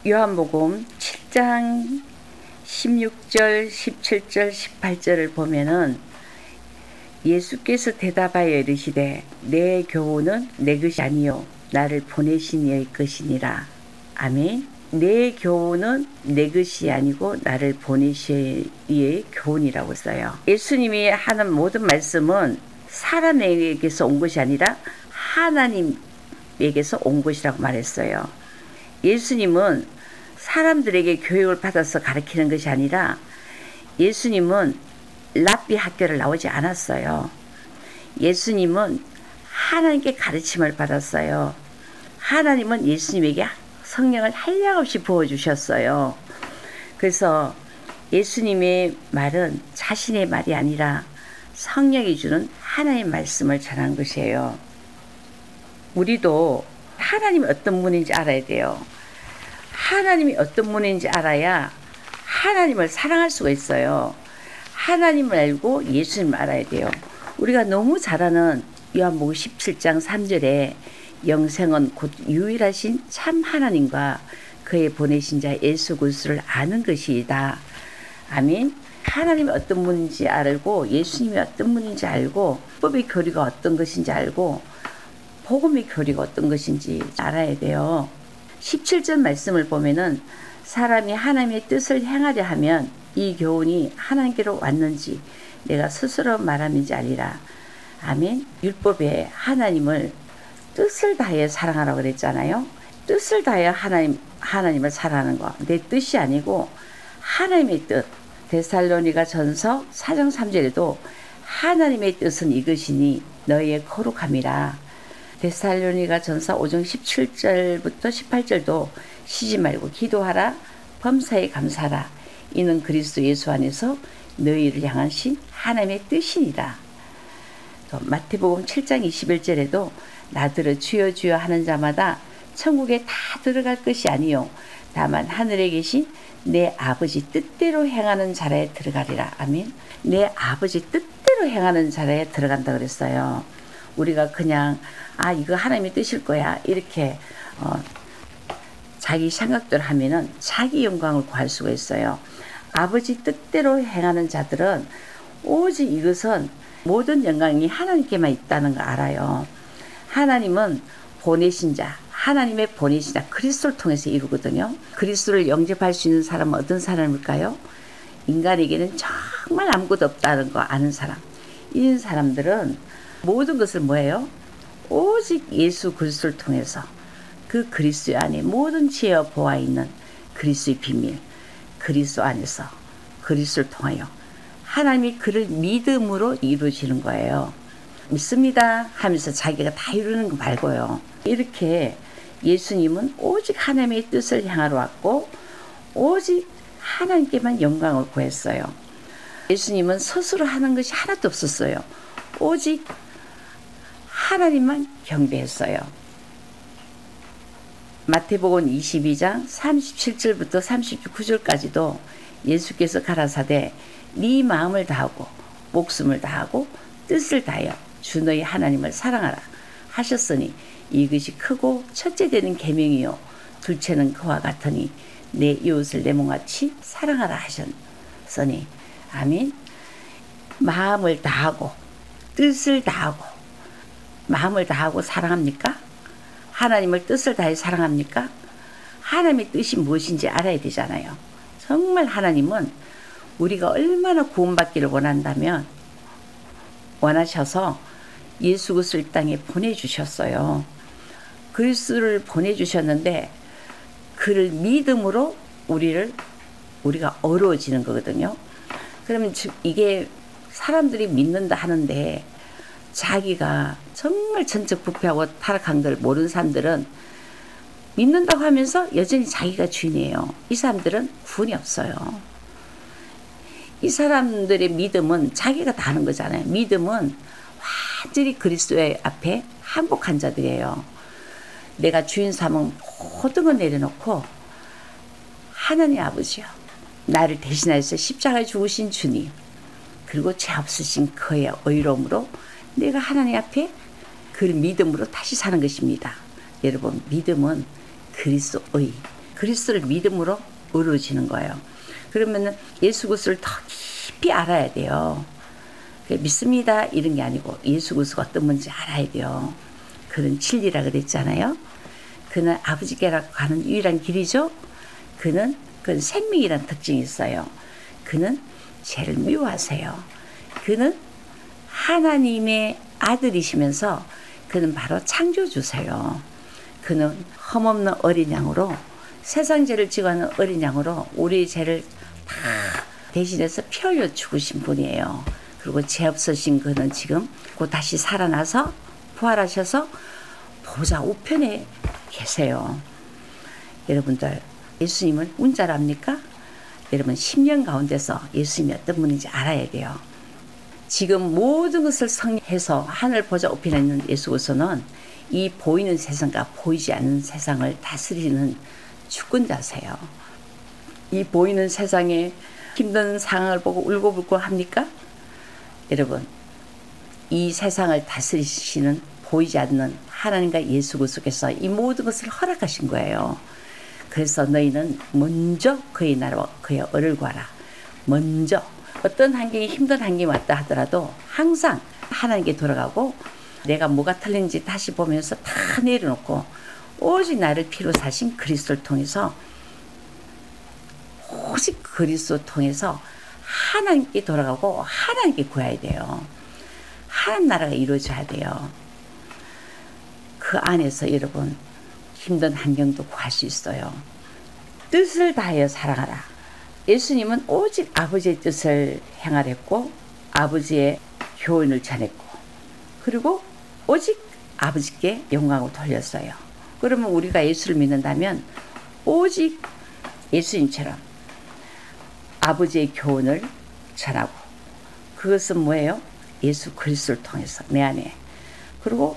요한복음 7장 16절, 17절, 18절을 보면은 예수께서 대답하여 이르시되 내 교훈은 내 것이 아니요 나를 보내신 이의 것이니라. 아멘. 내 교훈은 내 것이 아니고 나를 보내신 이의 교훈이라고 써요. 예수님이 하는 모든 말씀은 사람에게서 온 것이 아니라 하나님에게서 온 것이라고 말했어요. 예수님은 사람들에게 교육을 받아서 가르치는 것이 아니라 예수님은 랍비 학교를 나오지 않았어요. 예수님은 하나님께 가르침을 받았어요. 하나님은 예수님에게 성령을 한량없이 부어주셨어요. 그래서 예수님의 말은 자신의 말이 아니라 성령이 주는 하나님의 말씀을 전한 것이에요. 우리도 하나님이 어떤 분인지 알아야 돼요. 하나님이 어떤 분인지 알아야 하나님을 사랑할 수가 있어요. 하나님을 알고 예수님을 알아야 돼요. 우리가 너무 잘 아는 요한복음 17장 3절에 영생은 곧 유일하신 참 하나님과 그의 보내신 자 예수 그리스도를 아는 것이다. 아멘. 하나님이 어떤 분인지 알고 예수님이 어떤 분인지 알고 법의 교리가 어떤 것인지 알고 복음의 교리가 어떤 것인지 알아야 돼요. 17절 말씀을 보면은 사람이 하나님의 뜻을 행하려 하면 이 교훈이 하나님께로 왔는지 내가 스스로 말함인지 알리라. 아멘. 율법에 하나님을 뜻을 다해 사랑하라고 그랬잖아요. 뜻을 다해 하나님을 사랑하는 거. 내 뜻이 아니고 하나님의 뜻. 데살로니가 전서 4장 3절에도 하나님의 뜻은 이것이니 너희의 거룩함이라. 데살로니가 전서 5장 17절부터 18절도 쉬지 말고 기도하라. 범사에 감사하라. 이는 그리스도 예수 안에서 너희를 향하신 하나님의 뜻이니라. 또 마태복음 7장 21절에도 나더러 주여 주여 하는 자마다 천국에 다 들어갈 것이 아니요 다만 하늘에 계신 내 아버지 뜻대로 행하는 자라에 들어가리라. 아멘. 내 아버지 뜻대로 행하는 자라에 들어간다 그랬어요. 우리가 그냥 이거 하나님의 뜻일 거야 이렇게 자기 생각대로 하면은 자기 영광을 구할 수가 있어요. 아버지 뜻대로 행하는 자들은 오직 이것은 모든 영광이 하나님께만 있다는 거 알아요. 하나님은 보내신 자, 하나님의 보내신 자 그리스도를 통해서 이루거든요. 그리스도를 영접할 수 있는 사람은 어떤 사람일까요? 인간에게는 정말 아무것도 없다는 거 아는 사람. 이런 사람들은 모든 것을 뭐예요? 오직 예수 그리스도를 통해서 그 그리스도 안에 모든 지혜와 보아 있는 그리스도의 비밀, 그리스도 안에서 그리스도를 통하여 하나님이 그를 믿음으로 이루어지는 거예요. 믿습니다 하면서 자기가 다 이루는 거 말고요. 이렇게 예수님은 오직 하나님의 뜻을 향하러 왔고 오직 하나님께만 영광을 구했어요. 예수님은 스스로 하는 것이 하나도 없었어요. 오직 하나님만 경배했어요. 마태복음 22장 37절부터 39절까지도 예수께서 가라사대 네 마음을 다하고 목숨을 다하고 뜻을 다하여 주 너희 하나님을 사랑하라 하셨으니 이것이 크고 첫째 되는 계명이요 둘째는 그와 같으니 내 이웃을 내 몸같이 사랑하라 하셨으니 아멘. 마음을 다하고 뜻을 다하고 마음을 다하고 사랑합니까? 하나님을 뜻을 다해 사랑합니까? 하나님의 뜻이 무엇인지 알아야 되잖아요. 정말 하나님은 우리가 얼마나 구원받기를 원하셔서 예수 그리스도를 이 땅에 보내주셨어요. 그리스도를 보내주셨는데 그를 믿음으로 우리가 어려워지는 거거든요. 그러면 이게 사람들이 믿는다 하는데 자기가 정말 전적 부패하고 타락한 걸 모르는 사람들은 믿는다고 하면서 여전히 자기가 주인이에요. 이 사람들은 구원이 없어요. 이 사람들의 믿음은 자기가 다 하는 거잖아요. 믿음은 완전히 그리스도의 앞에 항복한 자들이에요. 내가 주인 삼은 모든 걸 내려놓고 하나님 아버지요 나를 대신하여서 십자가에 죽으신 주님 그리고 죄 없으신 그의 의로움으로 내가 하나님 앞에 그를 믿음으로 다시 사는 것입니다. 여러분 믿음은 그리스도의 그리스도를 믿음으로 이루어지는 거예요. 그러면은 예수 그리스도를 더 깊이 알아야 돼요. 믿습니다 이런 게 아니고 예수 그리스도가 어떤 분인지 알아야 돼요. 그는 진리라 그랬잖아요. 그는 아버지께로 가는 유일한 길이죠. 그는 생명이라는 특징이 있어요. 그는 죄를 미워하세요. 그는 하나님의 아들이시면서 그는 바로 창조주세요. 그는 흠없는 어린 양으로 세상 죄를 지고 하는 어린 양으로 우리의 죄를 다 대신해서 피 흘려 죽으신 분이에요. 그리고 죄 없으신 그는 지금 곧 다시 살아나서 부활하셔서 보좌 우편에 계세요. 여러분들 예수님은 운자랍니까? 여러분 10년 가운데서 예수님이 어떤 분인지 알아야 돼요. 지금 모든 것을 성해서 하늘 보좌 우편에 있는 예수 그리스도는 이 보이는 세상과 보이지 않는 세상을 다스리는 주권자세요. 이 보이는 세상에 힘든 상황을 보고 울고불고 합니까? 여러분 이 세상을 다스리시는 보이지 않는 하나님과 예수 그리스도께서 이 모든 것을 허락하신 거예요. 그래서 너희는 먼저 그의 나라와 그의 의를 구하라. 먼저 어떤 환경이 힘든 환경이 왔다 하더라도 항상 하나님께 돌아가고 내가 뭐가 틀린지 다시 보면서 다 내려놓고 오직 나를 피로 사신 그리스도를 통해서 오직 그리스도 통해서 하나님께 돌아가고 하나님께 구해야 돼요. 하나님 나라가 이루어져야 돼요. 그 안에서 여러분 힘든 환경도 구할 수 있어요. 뜻을 다하여 사랑하라. 예수님은 오직 아버지의 뜻을 행하랬고 아버지의 교훈을 전했고 그리고 오직 아버지께 영광을 돌렸어요. 그러면 우리가 예수를 믿는다면 오직 예수님처럼 아버지의 교훈을 전하고 그것은 뭐예요? 예수 그리스도를 통해서 내 안에 그리고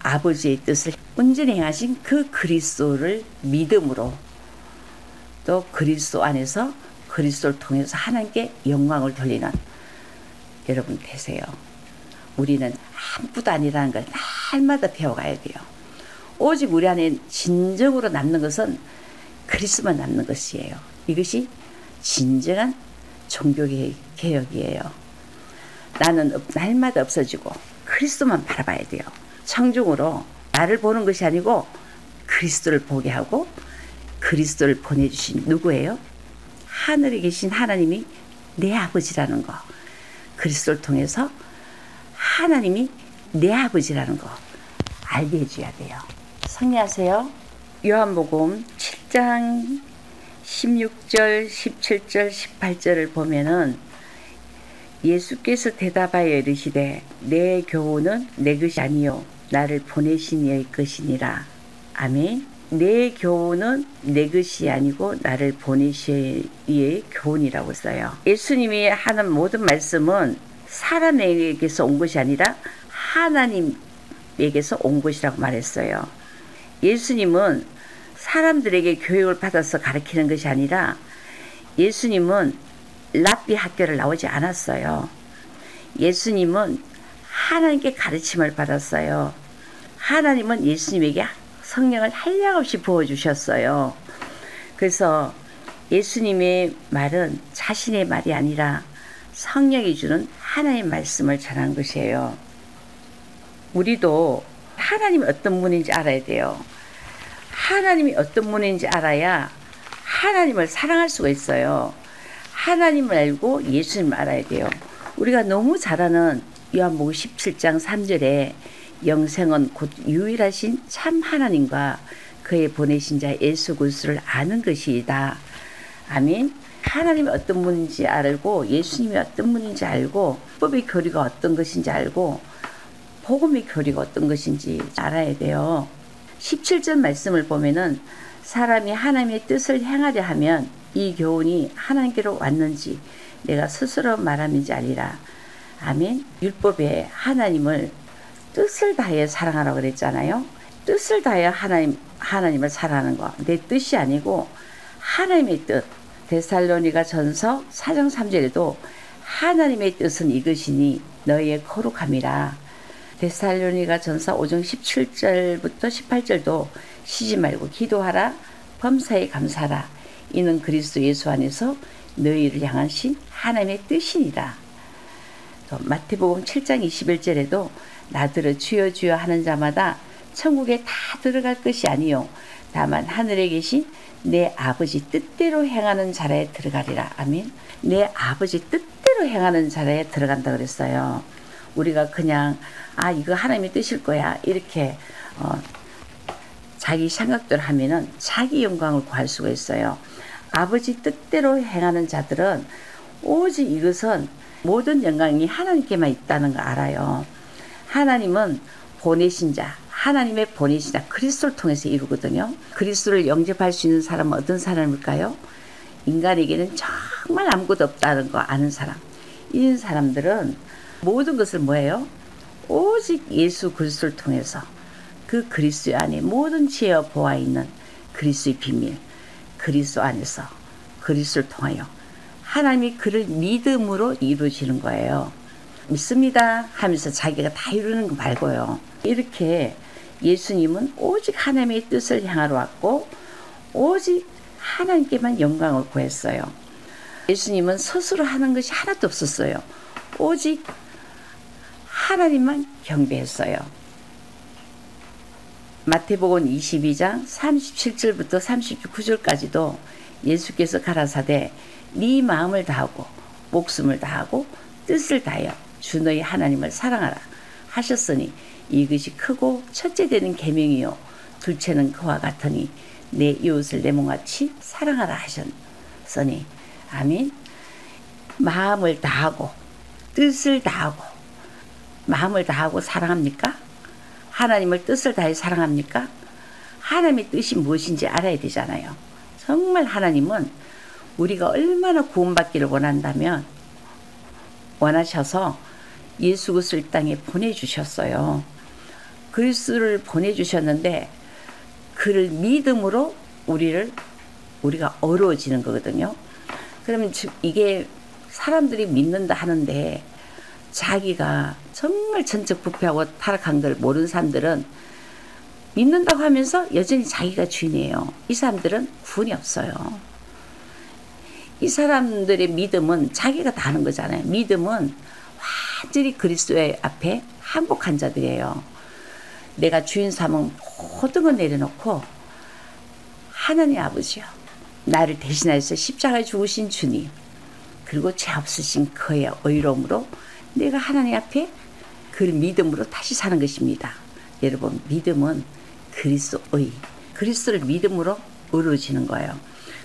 아버지의 뜻을 온전히 행하신 그 그리스도를 믿음으로 또 그리스도 안에서 그리스도를 통해서 하나님께 영광을 돌리는 여러분 되세요. 우리는 아무것도 아니라는 걸 날마다 배워가야 돼요. 오직 우리 안에 진정으로 남는 것은 그리스도만 남는 것이에요. 이것이 진정한 종교개혁이에요. 나는 날마다 없어지고 그리스도만 바라봐야 돼요. 청중으로 나를 보는 것이 아니고 그리스도를 보게 하고 그리스도를 보내주신 누구예요? 하늘에 계신 하나님이 내 아버지라는 거. 그리스도를 통해서 하나님이 내 아버지라는 거 알게 해줘야 돼요. 승리하세요. 요한복음 7장 16절, 17절, 18절을 보면은 예수께서 대답하여 이르시되 내 교훈은 내 것이 아니요 나를 보내신 이의 것이니라. 아멘. 내 교훈은 내 것이 아니고 나를 보내신 이의 교훈이라고 써요. 예수님이 하는 모든 말씀은 사람에게서 온 것이 아니라 하나님에게서 온 것이라고 말했어요. 예수님은 사람들에게 교육을 받아서 가르치는 것이 아니라 예수님은 랍비 학교를 나오지 않았어요. 예수님은 하나님께 가르침을 받았어요. 하나님은 예수님에게 성령을 한량없이 부어주셨어요. 그래서 예수님의 말은 자신의 말이 아니라 성령이 주는 하나님의 말씀을 전한 것이에요. 우리도 하나님이 어떤 분인지 알아야 돼요. 하나님이 어떤 분인지 알아야 하나님을 사랑할 수가 있어요. 하나님을 알고 예수님을 알아야 돼요. 우리가 너무 잘 아는 요한복음 17장 3절에 영생은 곧 유일하신 참 하나님과 그의 보내신 자 예수 그리스도를 아는 것이다. 아멘. 하나님이 어떤 분인지 알고 예수님이 어떤 분인지 알고 법의 교리가 어떤 것인지 알고 복음의 교리가 어떤 것인지 알아야 돼요. 17절 말씀을 보면은 사람이 하나님의 뜻을 행하려 하면 이 교훈이 하나님께로 왔는지 내가 스스로 말함인지 아니라. 아멘. 율법에 하나님을 뜻을 다해 사랑하라고 그랬잖아요. 뜻을 다해 하나님을 사랑하는 거. 내 뜻이 아니고 하나님의 뜻. 데살로니가 전서 4장 3절에도 하나님의 뜻은 이것이니 너희의 거룩함이라. 데살로니가 전서 5장 17절부터 18절도 쉬지 말고 기도하라. 범사에 감사하라. 이는 그리스도 예수 안에서 너희를 향하신 하나님의 뜻이니라. 또 마태복음 7장 21절에도 나더러 주여 주여 하는 자마다 천국에 다 들어갈 것이 아니요 다만 하늘에 계신 내 아버지 뜻대로 행하는 자라에 들어가리라. 아멘. 내 아버지 뜻대로 행하는 자라에 들어간다 그랬어요. 우리가 그냥 이거 하나님의 뜻일 거야 이렇게 자기 생각대로 하면은 자기 영광을 구할 수가 있어요. 아버지 뜻대로 행하는 자들은 오직 이것은 모든 영광이 하나님께만 있다는 걸 알아요. 하나님은 보내신 자, 하나님의 보내신 자 그리스도를 통해서 이루거든요. 그리스도를 영접할 수 있는 사람은 어떤 사람일까요? 인간에게는 정말 아무것도 없다는 거 아는 사람. 이런 사람들은 모든 것을 뭐예요? 오직 예수 그리스도를 통해서 그 그리스도 안에 모든 지혜와 보아 있는 그리스도의 비밀, 그리스도 안에서 그리스도를 통하여 하나님이 그를 믿음으로 이루어지는 거예요. 믿습니다 하면서 자기가 다 이루는 거 말고요. 이렇게 예수님은 오직 하나님의 뜻을 향하러 왔고 오직 하나님께만 영광을 구했어요. 예수님은 스스로 하는 것이 하나도 없었어요. 오직 하나님만 경배했어요. 마태복음 22장 37절부터 39절까지도 예수께서 가라사대 네 마음을 다하고 목숨을 다하고 뜻을 다하여 주 너희 하나님을 사랑하라 하셨으니 이것이 크고 첫째 되는 계명이요 둘째는 그와 같으니 내 이웃을 내 몸같이 사랑하라 하셨으니 아멘. 마음을 다하고 뜻을 다하고 마음을 다하고 사랑합니까? 하나님을 뜻을 다해 사랑합니까? 하나님의 뜻이 무엇인지 알아야 되잖아요. 정말 하나님은 우리가 얼마나 구원받기를 원하셔서 예수 그리스도를 이 땅에 보내주셨어요. 그리스도를 보내주셨는데 그를 믿음으로 우리가 어려워지는 거거든요. 그러면 이게 사람들이 믿는다 하는데 자기가 정말 천적부패하고 타락한 걸 모르는 사람들은 믿는다고 하면서 여전히 자기가 주인이에요. 이 사람들은 구원이 없어요. 이 사람들의 믿음은 자기가 다 하는 거잖아요. 믿음은 완전히 그리스도의 앞에 항복한 자들이에요. 내가 주인 삼은 모든 걸 내려놓고 하나님 아버지요 나를 대신하여서 십자가에 죽으신 주님 그리고 죄 없으신 그의 의로움으로 내가 하나님 앞에 그 믿음으로 다시 사는 것입니다. 여러분 믿음은 그리스도의 그리스도를 믿음으로 이루어지는 거예요.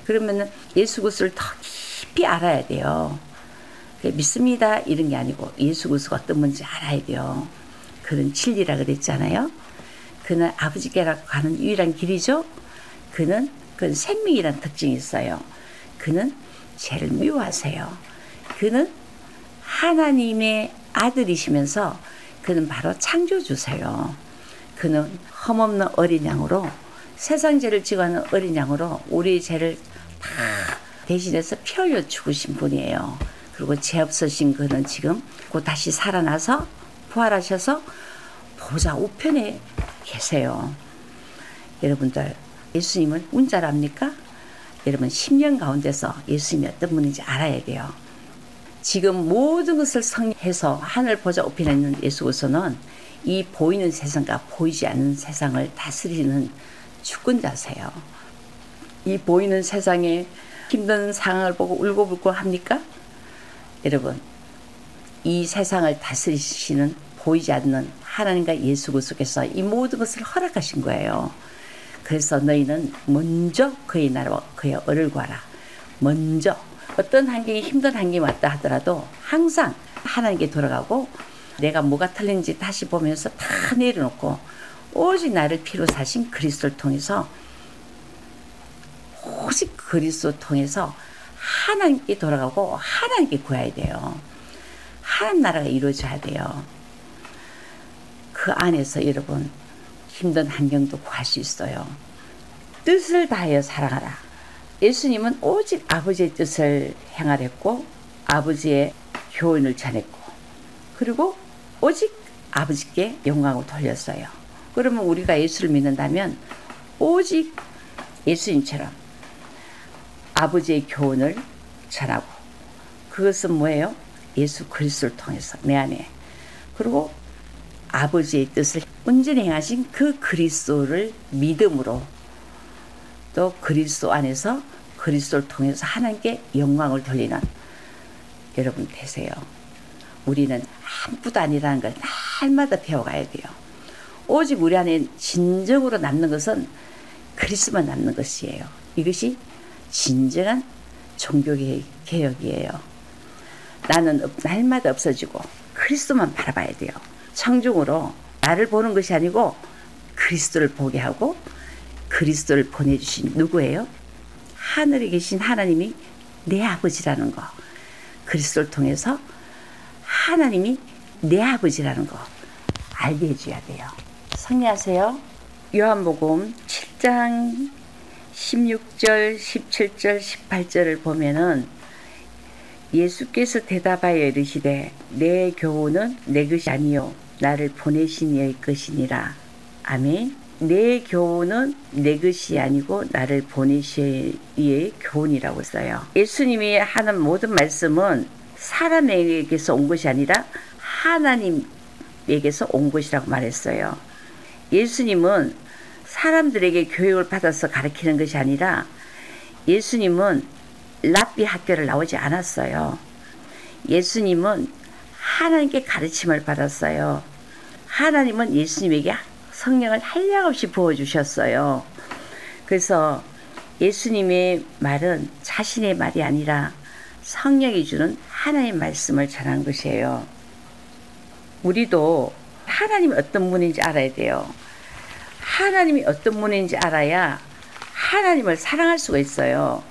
그러면 예수 그리스도를 더 깊이 알아야 돼요. 믿습니다 이런 게 아니고 예수 그리스도가 어떤 분인지 알아야 돼요. 그는 진리라 그랬잖아요. 그는 아버지께로 가는 유일한 길이죠. 그는 생명이라는 특징이 있어요. 그는 죄를 미워하세요. 그는 하나님의 아들이시면서 그는 바로 창조주세요. 그는 흠없는 어린 양으로 세상 죄를 지고 하는 어린 양으로 우리의 죄를 다 대신해서 피 흘려 죽으신 분이에요. 그리고 죄 없으신 그는 지금 곧 다시 살아나서 부활하셔서 보좌 우편에 계세요. 여러분들 예수님을 운자랍니까? 여러분 10년 가운데서 예수님이 어떤 분인지 알아야 돼요. 지금 모든 것을 성해서 하늘 보좌 우편에 있는 예수 그리스도는 이 보이는 세상과 보이지 않는 세상을 다스리는 주권자세요. 이 보이는 세상에 힘든 상황을 보고 울고불고 합니까? 여러분 이 세상을 다스리시는 보이지 않는 하나님과 예수 그리스도께서 이 모든 것을 허락하신 거예요. 그래서 너희는 먼저 그의 나라와 그의 의를 구하라. 먼저 어떤 환경이 힘든 환경이 왔다 하더라도 항상 하나님께 돌아가고 내가 뭐가 틀린지 다시 보면서 다 내려놓고 오직 나를 피로 사신 그리스도를 통해서 오직 그리스도를 통해서 하나님께 돌아가고 하나님께 구해야 돼요. 하나님 나라가 이루어져야 돼요. 그 안에서 여러분 힘든 환경도 구할 수 있어요. 뜻을 다하여 사랑하라. 예수님은 오직 아버지의 뜻을 행하랬고 아버지의 교훈을 전했고 그리고 오직 아버지께 영광을 돌렸어요. 그러면 우리가 예수를 믿는다면 오직 예수님처럼 아버지의 교훈을 전하고, 그것은 뭐예요? 예수 그리스도를 통해서 내 안에, 그리고 아버지의 뜻을 온전히 행하신 그 그리스도를 믿음으로, 또 그리스도 안에서 그리스도를 통해서 하나님께 영광을 돌리는 여러분 되세요. 우리는 아무것도 아니라는 걸 날마다 배워가야 돼요. 오직 우리 안에 진정으로 남는 것은 그리스도만 남는 것이에요. 이것이 진정한 종교개혁이에요. 나는 날마다 없어지고 그리스도만 바라봐야 돼요. 청중으로 나를 보는 것이 아니고 그리스도를 보게 하고, 그리스도를 보내주신 누구예요? 하늘에 계신 하나님이 내 아버지라는 거, 그리스도를 통해서 하나님이 내 아버지라는 거 알게 해줘야 돼요. 승리하세요. 요한복음 7장 16절, 17절, 18절을 보면은 예수께서 대답하여 이르시되 내 교훈은 내 것이 아니요 나를 보내신 이의 것이니라. 아멘. 내 교훈은 내 것이 아니고 나를 보내신 이의 교훈이라고 써요. 예수님이 하는 모든 말씀은 사람에게서 온 것이 아니라 하나님에게서 온 것이라고 말했어요. 예수님은 사람들에게 교육을 받아서 가르치는 것이 아니라, 예수님은 랍비 학교를 나오지 않았어요. 예수님은 하나님께 가르침을 받았어요. 하나님은 예수님에게 성령을 한량없이 부어주셨어요. 그래서 예수님의 말은 자신의 말이 아니라 성령이 주는 하나님의 말씀을 전한 것이에요. 우리도 하나님이 어떤 분인지 알아야 돼요. 하나님이 어떤 분인지 알아야 하나님을 사랑할 수가 있어요.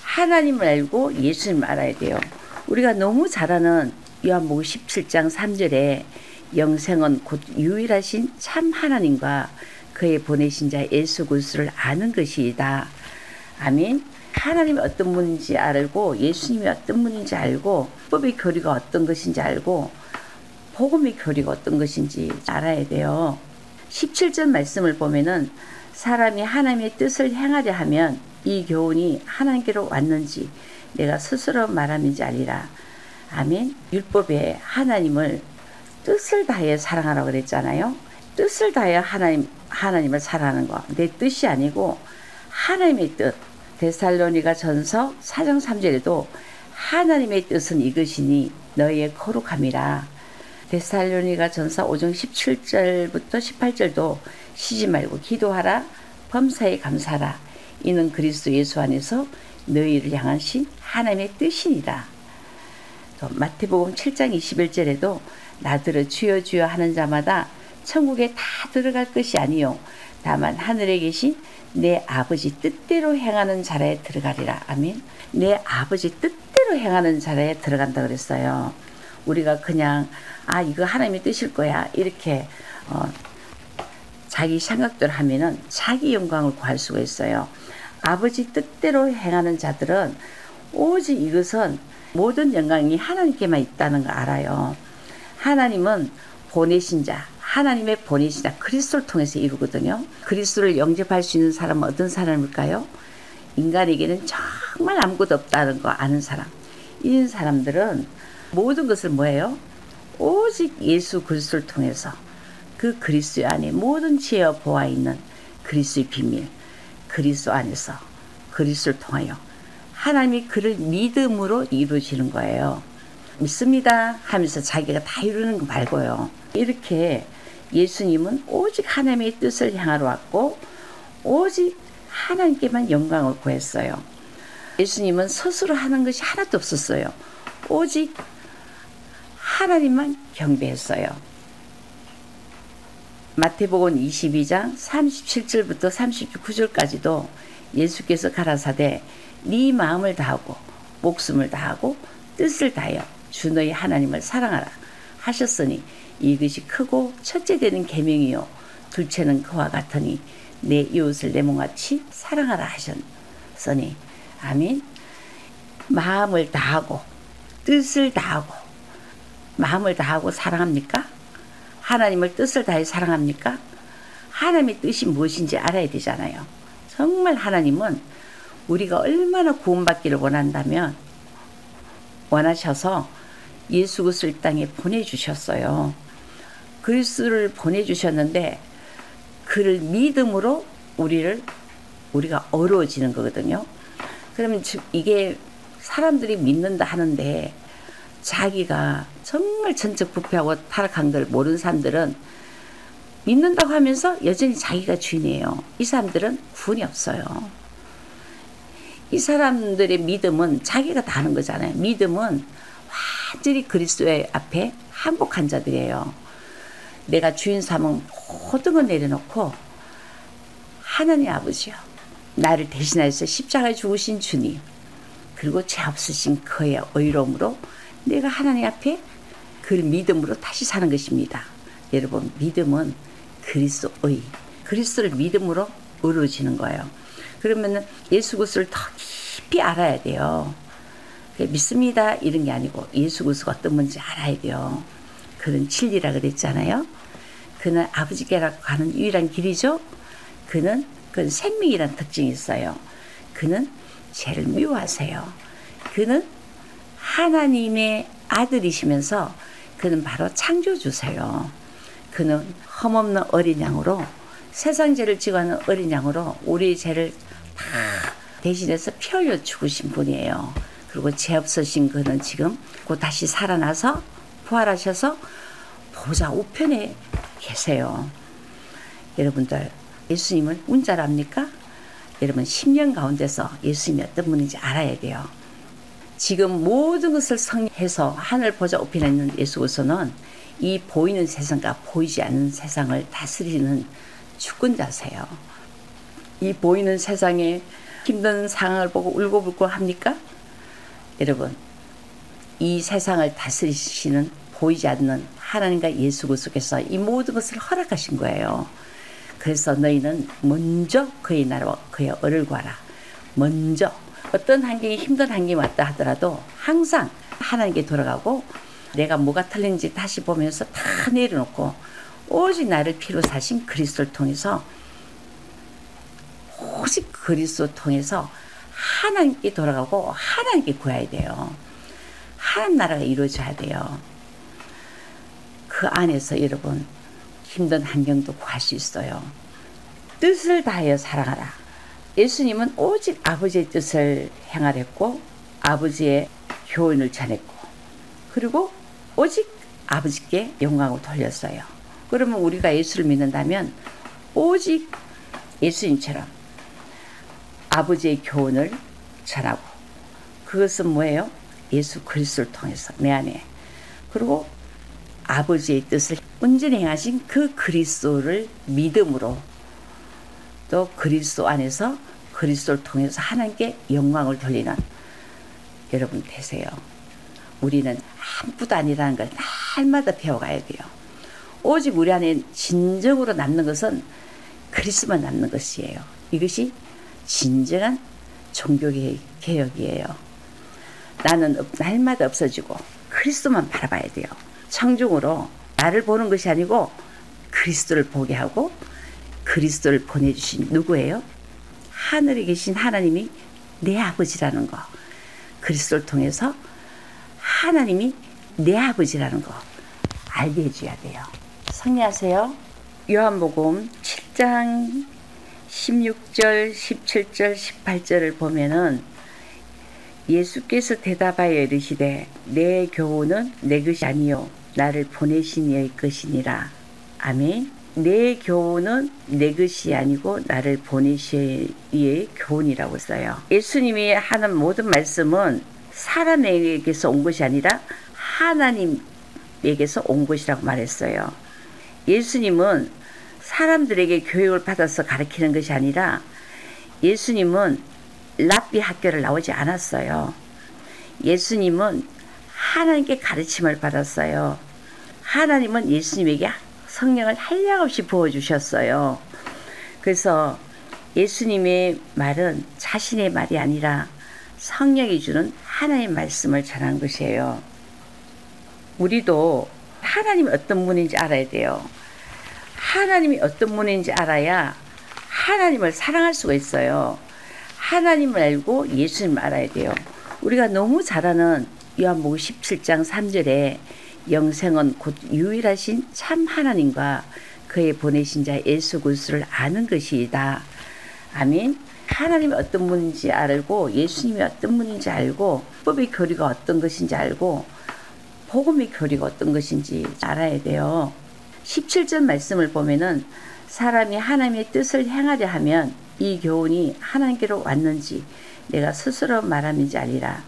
하나님을 알고 예수님을 알아야 돼요. 우리가 너무 잘 아는 요한복음 17장 3절에 영생은 곧 유일하신 참 하나님과 그의 보내신 자 예수 그리스도를 아는 것이다. 아멘. 하나님이 어떤 분인지 알고, 예수님이 어떤 분인지 알고, 법의 교리가 어떤 것인지 알고, 복음의 교리가 어떤 것인지 알아야 돼요. 17절 말씀을 보면은 사람이 하나님의 뜻을 행하려 하면 이 교훈이 하나님께로 왔는지 내가 스스로 말함인지 알리라. 아멘. 율법에 하나님을 뜻을 다해 사랑하라고 그랬잖아요. 뜻을 다해 하나님을 사랑하는 거. 내 뜻이 아니고 하나님의 뜻. 데살로니가 전서 4장 3절에도 하나님의 뜻은 이것이니 너희의 거룩함이라. 데살로니가 전서 5장 17절부터 18절도 쉬지 말고 기도하라. 범사에 감사하라. 이는 그리스도 예수 안에서 너희를 향하신 하나님의 뜻이니라. 또 마태복음 7장 21절에도 나더러 주여 주여 하는 자마다 천국에 다 들어갈 것이 아니요 다만 하늘에 계신 내 아버지 뜻대로 행하는 자라에 들어가리라. 아멘. 내 아버지 뜻대로 행하는 자라에 들어간다 그랬어요. 우리가 그냥 이거 하나님의 뜻일 거야 이렇게 자기 생각대로 하면은 자기 영광을 구할 수가 있어요. 아버지 뜻대로 행하는 자들은 오직 이것은 모든 영광이 하나님께만 있다는 걸 알아요. 하나님은 보내신 자, 하나님의 보내신 자 그리스도를 통해서 이루거든요. 그리스도를 영접할 수 있는 사람은 어떤 사람일까요? 인간에게는 정말 아무것도 없다는 거 아는 사람. 이런 사람들은 모든 것을 뭐예요? 오직 예수 그리스도를 통해서 그 그리스도 안에 모든 지혜와 보아 있는 그리스도의 비밀, 그리스도 안에서 그리스도를 통하여 하나님이 그를 믿음으로 이루어지는 거예요. 믿습니다 하면서 자기가 다 이루는 거 말고요. 이렇게 예수님은 오직 하나님의 뜻을 향하러 왔고 오직 하나님께만 영광을 구했어요. 예수님은 스스로 하는 것이 하나도 없었어요. 오직 하나님만 경배했어요. 마태복음 22장 37절부터 39절까지도 예수께서 가라사대 네 마음을 다하고 목숨을 다하고 뜻을 다하여 주 너희 하나님을 사랑하라 하셨으니 이것이 크고 첫째 되는 계명이요 둘째는 그와 같으니 내 이웃을 내 몸같이 사랑하라 하셨으니 아멘. 마음을 다하고 뜻을 다하고 마음을 다하고 사랑합니까? 하나님을 뜻을 다해 사랑합니까? 하나님의 뜻이 무엇인지 알아야 되잖아요. 정말 하나님은 우리가 얼마나 구원받기를 원하셔서 예수 그리스도를 이 땅에 보내주셨어요. 그리스도를 보내주셨는데 그를 믿음으로 우리가 어려워지는 거거든요. 그러면 이게 사람들이 믿는다 하는데 자기가 정말 전적 부패하고 타락한 걸 모르는 사람들은 믿는다고 하면서 여전히 자기가 주인이에요. 이 사람들은 구원이 없어요. 이 사람들의 믿음은 자기가 다 하는 거잖아요. 믿음은 완전히 그리스도의 앞에 항복한 자들이에요. 내가 주인 삼은 모든 걸 내려놓고 하나님 아버지요, 나를 대신하여서 십자가에 죽으신 주님, 그리고 죄 없으신 그의 의로움으로 내가 하나님 앞에 그 믿음으로 다시 사는 것입니다. 여러분, 믿음은 그리스도를 믿음으로 이루어지는 거예요. 그러면 예수 그리스도를 더 깊이 알아야 돼요. 믿습니다 이런 게 아니고 예수 그리스도가 어떤 분인지 알아야 돼요. 그는 진리라 그랬잖아요. 그는 아버지께로 가는 유일한 길이죠. 그는 생명이라는 특징이 있어요. 그는 죄를 미워하세요. 그는 하나님의 아들이시면서 그는 바로 창조주세요. 그는 흠없는 어린 양으로, 세상 죄를 지고 하는 어린 양으로 우리의 죄를 다 대신해서 피 흘려 죽으신 분이에요. 그리고 죄 없으신 그는 지금 곧 다시 살아나서 부활하셔서 보좌 우편에 계세요. 여러분들, 예수님을 문자로 압니까? 여러분, 10년 가운데서 예수님이 어떤 분인지 알아야 돼요. 지금 모든 것을 성해서 하늘 보좌 우편에 있는 예수 그리스도는 이 보이는 세상과 보이지 않는 세상을 다스리는 주권자세요. 이 보이는 세상에 힘든 상황을 보고 울고불고 합니까? 여러분, 이 세상을 다스리시는 보이지 않는 하나님과 예수 그리스도께서 이 모든 것을 허락하신 거예요. 그래서 너희는 먼저 그의 나라와 그의 의를 구하라. 먼저 어떤 환경이 힘든 환경이 왔다 하더라도 항상 하나님께 돌아가고 내가 뭐가 틀린지 다시 보면서 다 내려놓고 오직 나를 피로 사신 그리스도를 통해서, 오직 그리스도 통해서 하나님께 돌아가고 하나님께 구해야 돼요. 하나님 나라가 이루어져야 돼요. 그 안에서 여러분, 힘든 환경도 구할 수 있어요. 뜻을 다하여 사랑하라. 예수님은 오직 아버지의 뜻을 행하랬고 아버지의 교훈을 전했고 그리고 오직 아버지께 영광을 돌렸어요. 그러면 우리가 예수를 믿는다면 오직 예수님처럼 아버지의 교훈을 전하고, 그것은 뭐예요? 예수 그리스도를 통해서 내 안에, 그리고 아버지의 뜻을 온전히 행하신 그 그리스도를 믿음으로, 또 그리스도 안에서 그리스도를 통해서 하나님께 영광을 돌리는 여러분 되세요. 우리는 아무것도 아니라는 걸 날마다 배워가야 돼요. 오직 우리 안에 진정으로 남는 것은 그리스도만 남는 것이에요. 이것이 진정한 종교개혁이에요. 나는 날마다 없어지고 그리스도만 바라봐야 돼요. 청중으로 나를 보는 것이 아니고 그리스도를 보게 하고, 그리스도를 보내주신 누구예요? 하늘에 계신 하나님이 내 아버지라는 거, 그리스도를 통해서 하나님이 내 아버지라는 거 알게 해줘야 돼요. 성례하세요. 요한복음 7장 16절, 17절, 18절을 보면은 예수께서 대답하여 이르시되 내 교훈은 내 것이 아니요 나를 보내신 이의 것이니라. 아멘. 내 교훈은 내 것이 아니고 나를 보내신 이의 교훈이라고 써요. 예수님이 하는 모든 말씀은 사람에게서 온 것이 아니라 하나님에게서 온 것이라고 말했어요. 예수님은 사람들에게 교육을 받아서 가르치는 것이 아니라, 예수님은 랍비 학교를 나오지 않았어요. 예수님은 하나님께 가르침을 받았어요. 하나님은 예수님에게 성령을 한량없이 부어주셨어요. 그래서 예수님의 말은 자신의 말이 아니라 성령이 주는 하나님의 말씀을 전한 것이에요. 우리도 하나님이 어떤 분인지 알아야 돼요. 하나님이 어떤 분인지 알아야 하나님을 사랑할 수가 있어요. 하나님을 알고 예수님을 알아야 돼요. 우리가 너무 잘 아는 요한복음 17장 3절에 영생은 곧 유일하신 참 하나님과 그의 보내신 자 예수 그리스도를 아는 것이다. 아멘. 하나님이 어떤 분인지 알고 예수님이 어떤 분인지 알고 법의 교리가 어떤 것인지 알고 복음의 교리가 어떤 것인지 알아야 돼요. 17절 말씀을 보면은 사람이 하나님의 뜻을 행하려 하면 이 교훈이 하나님께로 왔는지 내가 스스로 말함인지 알리라.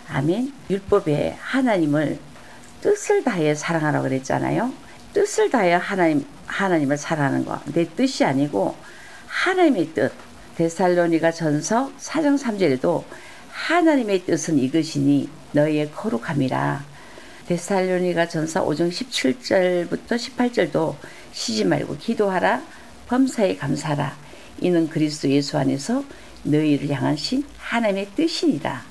아멘. 율법에 하나님을 뜻을 다해 사랑하라고 그랬잖아요. 뜻을 다해 하나님을 사랑하는 거. 내 뜻이 아니고 하나님의 뜻. 데살로니가 전서 4장 3절에도 하나님의 뜻은 이것이니 너희의 거룩함이라. 데살로니가 전서 5장 17절부터 18절도 쉬지 말고 기도하라. 범사에 감사하라. 이는 그리스도 예수 안에서 너희를 향하신 하나님의 뜻이니라.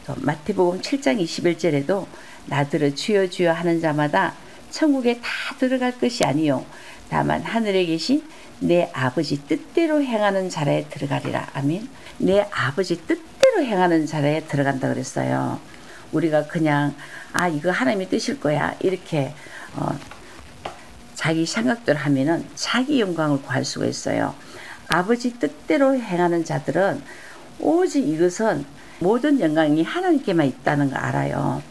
또 마태복음 7장 21절에도 나더러 주여 주여 하는 자마다 천국에 다 들어갈 것이 아니요 다만 하늘에 계신 내 아버지 뜻대로 행하는 자라에 들어가리라. 아멘. 내 아버지 뜻대로 행하는 자라에 들어간다 그랬어요. 우리가 그냥 이거 하나님의 뜻일 거야 이렇게 자기 생각대로 하면은 자기 영광을 구할 수가 있어요. 아버지 뜻대로 행하는 자들은 오직 이것은 모든 영광이 하나님께만 있다는 거 알아요.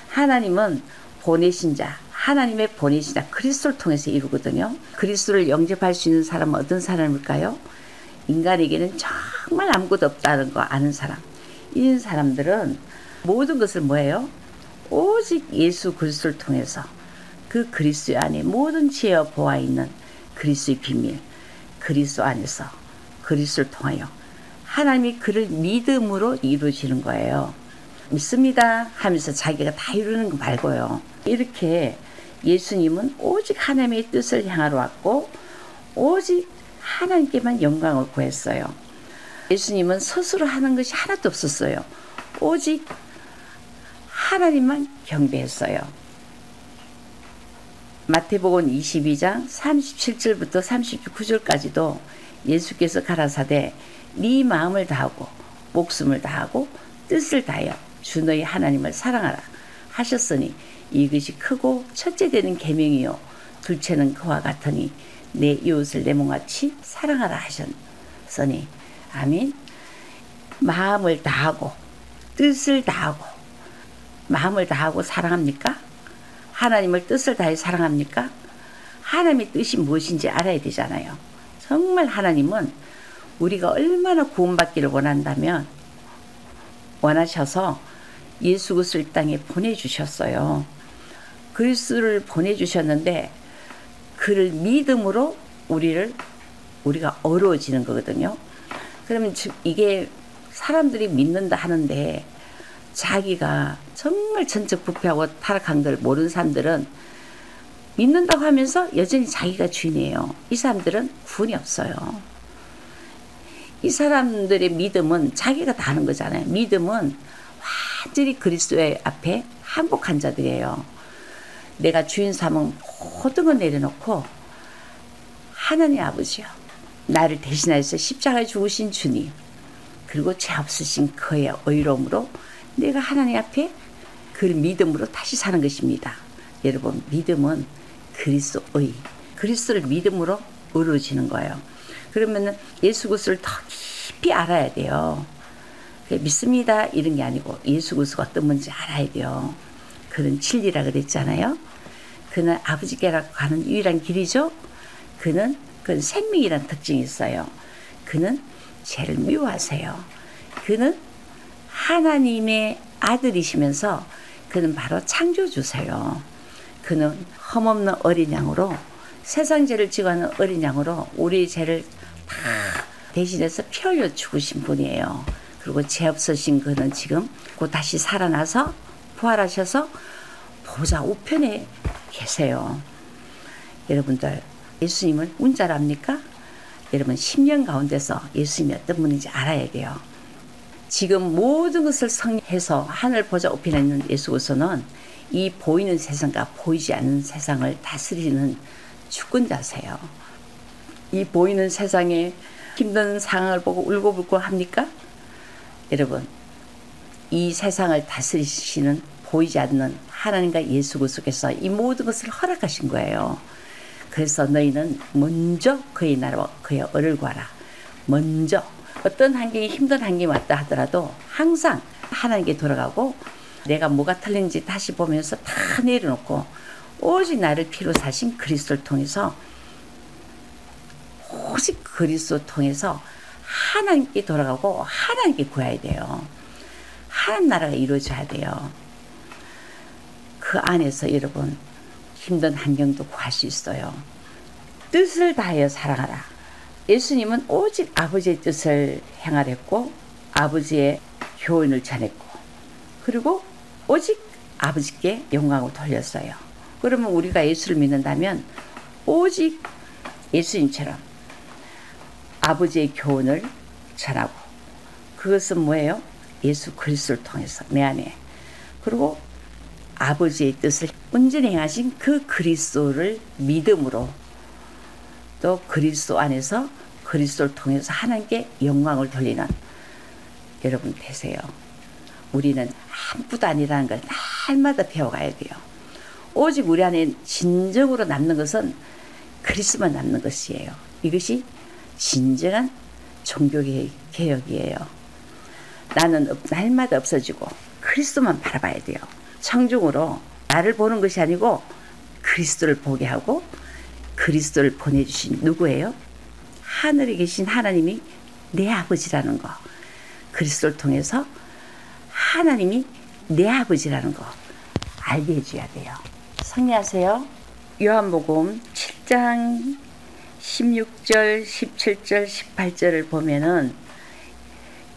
하나님은 보내신 자, 하나님의 보내신 자 그리스도를 통해서 이루거든요. 그리스도를 영접할 수 있는 사람은 어떤 사람일까요? 인간에게는 정말 아무것도 없다는 거 아는 사람. 이런 사람들은 모든 것을 뭐예요? 오직 예수 그리스도를 통해서 그 그리스도 안에 모든 지혜와 보아 있는 그리스도의 비밀, 그리스도 안에서 그리스도를 통하여 하나님이 그를 믿음으로 이루어지는 거예요. 믿습니다 하면서 자기가 다 이루는 거 말고요. 이렇게 예수님은 오직 하나님의 뜻을 향하러 왔고 오직 하나님께만 영광을 구했어요. 예수님은 스스로 하는 것이 하나도 없었어요. 오직 하나님만 경배했어요. 마태복음 22장 37절부터 39절까지도 예수께서 가라사대 네 마음을 다하고 목숨을 다하고 뜻을 다하여 주 너희 하나님을 사랑하라 하셨으니 이것이 크고 첫째 되는 계명이요 둘째는 그와 같으니 내 이웃을 내 몸같이 사랑하라 하셨으니 아멘. 마음을 다하고 뜻을 다하고 마음을 다하고 사랑합니까? 하나님을 뜻을 다해 사랑합니까? 하나님의 뜻이 무엇인지 알아야 되잖아요. 정말 하나님은 우리가 얼마나 구원받기를 원하셔서 예수 그리스도를 이 땅에 보내주셨어요. 그리스도를 보내주셨는데 그를 믿음으로 우리가 어려워지는 거거든요. 그러면 이게 사람들이 믿는다 하는데 자기가 정말 전적 부패하고 타락한 걸 모르는 사람들은 믿는다고 하면서 여전히 자기가 주인이에요. 이 사람들은 구원이 없어요. 이 사람들의 믿음은 자기가 다 하는 거잖아요. 믿음은 완전히 그리스도의 앞에 항복한 자들이에요. 내가 주인 삼은 모든 걸 내려놓고 하나님 아버지요. 나를 대신하여서 십자가에 죽으신 주님 그리고 죄 없으신 그의 의로움으로 내가 하나님 앞에 그 믿음으로 다시 사는 것입니다. 여러분 믿음은 그리스도의 그리스도를 믿음으로 이루어지는 거예요. 그러면 예수 그리스도를 더 깊이 알아야 돼요. 믿습니다 이런 게 아니고 예수 그리스도가 어떤 분인지 알아야 돼요. 그는 진리라 그랬잖아요. 그는 아버지께로 가는 유일한 길이죠. 그는 생명이라는 특징이 있어요. 그는 죄를 미워하세요. 그는 하나님의 아들이시면서 그는 바로 창조주세요. 그는 흠없는 어린 양으로 세상 죄를 지고 하는 어린 양으로 우리의 죄를 다 대신해서 피 흘려 죽으신 분이에요. 그리고 죄 없으신 그는 지금 곧 다시 살아나서 부활하셔서 보좌 우편에 계세요. 여러분들 예수님을 운자로 압니까? 여러분 10년 가운데서 예수님이 어떤 분인지 알아야 돼요. 지금 모든 것을 성해서 하늘 보좌 우편에 있는 예수 그리스도는 이 보이는 세상과 보이지 않는 세상을 다스리는 주권자세요. 이 보이는 세상에 힘든 상황을 보고 울고불고 합니까? 여러분, 이 세상을 다스리시는 보이지 않는 하나님과 예수 그리스도께서 이 모든 것을 허락하신 거예요. 그래서 너희는 먼저 그의 나라와 그의 의를 구하라. 먼저 어떤 환경이 힘든 환경이 왔다 하더라도 항상 하나님께 돌아가고 내가 뭐가 틀린지 다시 보면서 다 내려놓고 오직 나를 피로 사신 그리스도를 통해서 오직 그리스도를 통해서 하나님께 돌아가고 하나님께 구해야 돼요. 하나님 나라가 이루어져야 돼요. 그 안에서 여러분 힘든 환경도 구할 수 있어요. 뜻을 다하여 사랑하라. 예수님은 오직 아버지의 뜻을 행하랬고 아버지의 교훈을 전했고 그리고 오직 아버지께 영광을 돌렸어요. 그러면 우리가 예수를 믿는다면 오직 예수님처럼 아버지의 교훈을 전하고 그것은 뭐예요? 예수 그리스도를 통해서 내 안에 그리고 아버지의 뜻을 온전히 행하신 그 그리스도를 믿음으로 또 그리스도 안에서 그리스도를 통해서 하나님께 영광을 돌리는 여러분 되세요. 우리는 아무것도 아니라는 걸 날마다 배워가야 돼요. 오직 우리 안에 진정으로 남는 것은 그리스도만 남는 것이에요. 이것이 진정한 종교개혁이에요. 나는 날마다 없어지고 그리스도만 바라봐야 돼요. 청중으로 나를 보는 것이 아니고 그리스도를 보게 하고 그리스도를 보내주신 누구예요? 하늘에 계신 하나님이 내 아버지라는 거. 그리스도를 통해서 하나님이 내 아버지라는 거 알게 해줘야 돼요. 성리하세요. 요한복음 7장 16절, 17절, 18절을 보면은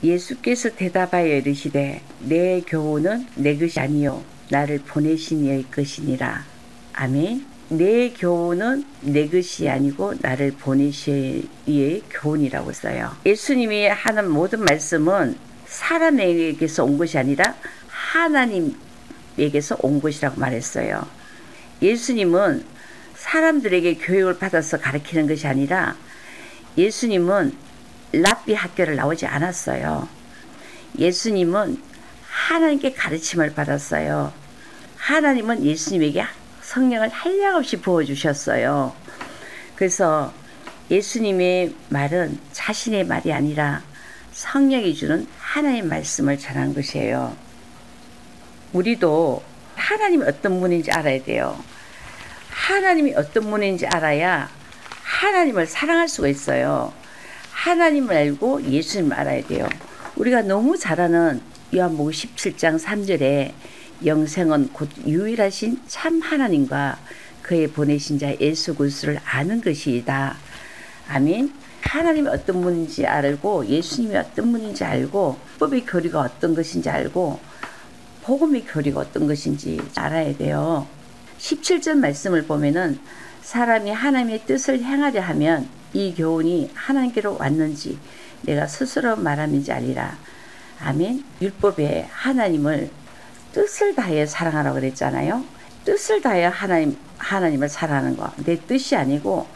예수께서 대답하여 이르시되 내 교훈은 내 것이 아니요 나를 보내신 이의 것이니라. 아멘. 내 교훈은 내 것이 아니고 나를 보내신 이의 교훈이라고 써요. 예수님이 하는 모든 말씀은 사람에게서 온 것이 아니라 하나님에게서 온 것이라고 말했어요. 예수님은 사람들에게 교육을 받아서 가르치는 것이 아니라 예수님은 랍비 학교를 나오지 않았어요. 예수님은 하나님께 가르침을 받았어요. 하나님은 예수님에게 성령을 한량없이 부어주셨어요. 그래서 예수님의 말은 자신의 말이 아니라 성령이 주는 하나님의 말씀을 전한 것이에요. 우리도 하나님이 어떤 분인지 알아야 돼요. 하나님이 어떤 분인지 알아야 하나님을 사랑할 수가 있어요. 하나님을 알고 예수님을 알아야 돼요. 우리가 너무 잘 아는 요한복음 17장 3절에 영생은 곧 유일하신 참 하나님과 그의 보내신 자 예수 그리스도를 아는 것이다. 아멘. 하나님이 어떤 분인지 알고 예수님이 어떤 분인지 알고 법의 교리가 어떤 것인지 알고 복음의 교리가 어떤 것인지 알아야 돼요. 17절 말씀을 보면은 사람이 하나님의 뜻을 행하려 하면 이 교훈이 하나님께로 왔는지 내가 스스로 말함인지 아니라. 아멘. 율법에 하나님을 뜻을 다해 사랑하라고 그랬잖아요. 뜻을 다해 하나님을 사랑하는 거. 내 뜻이 아니고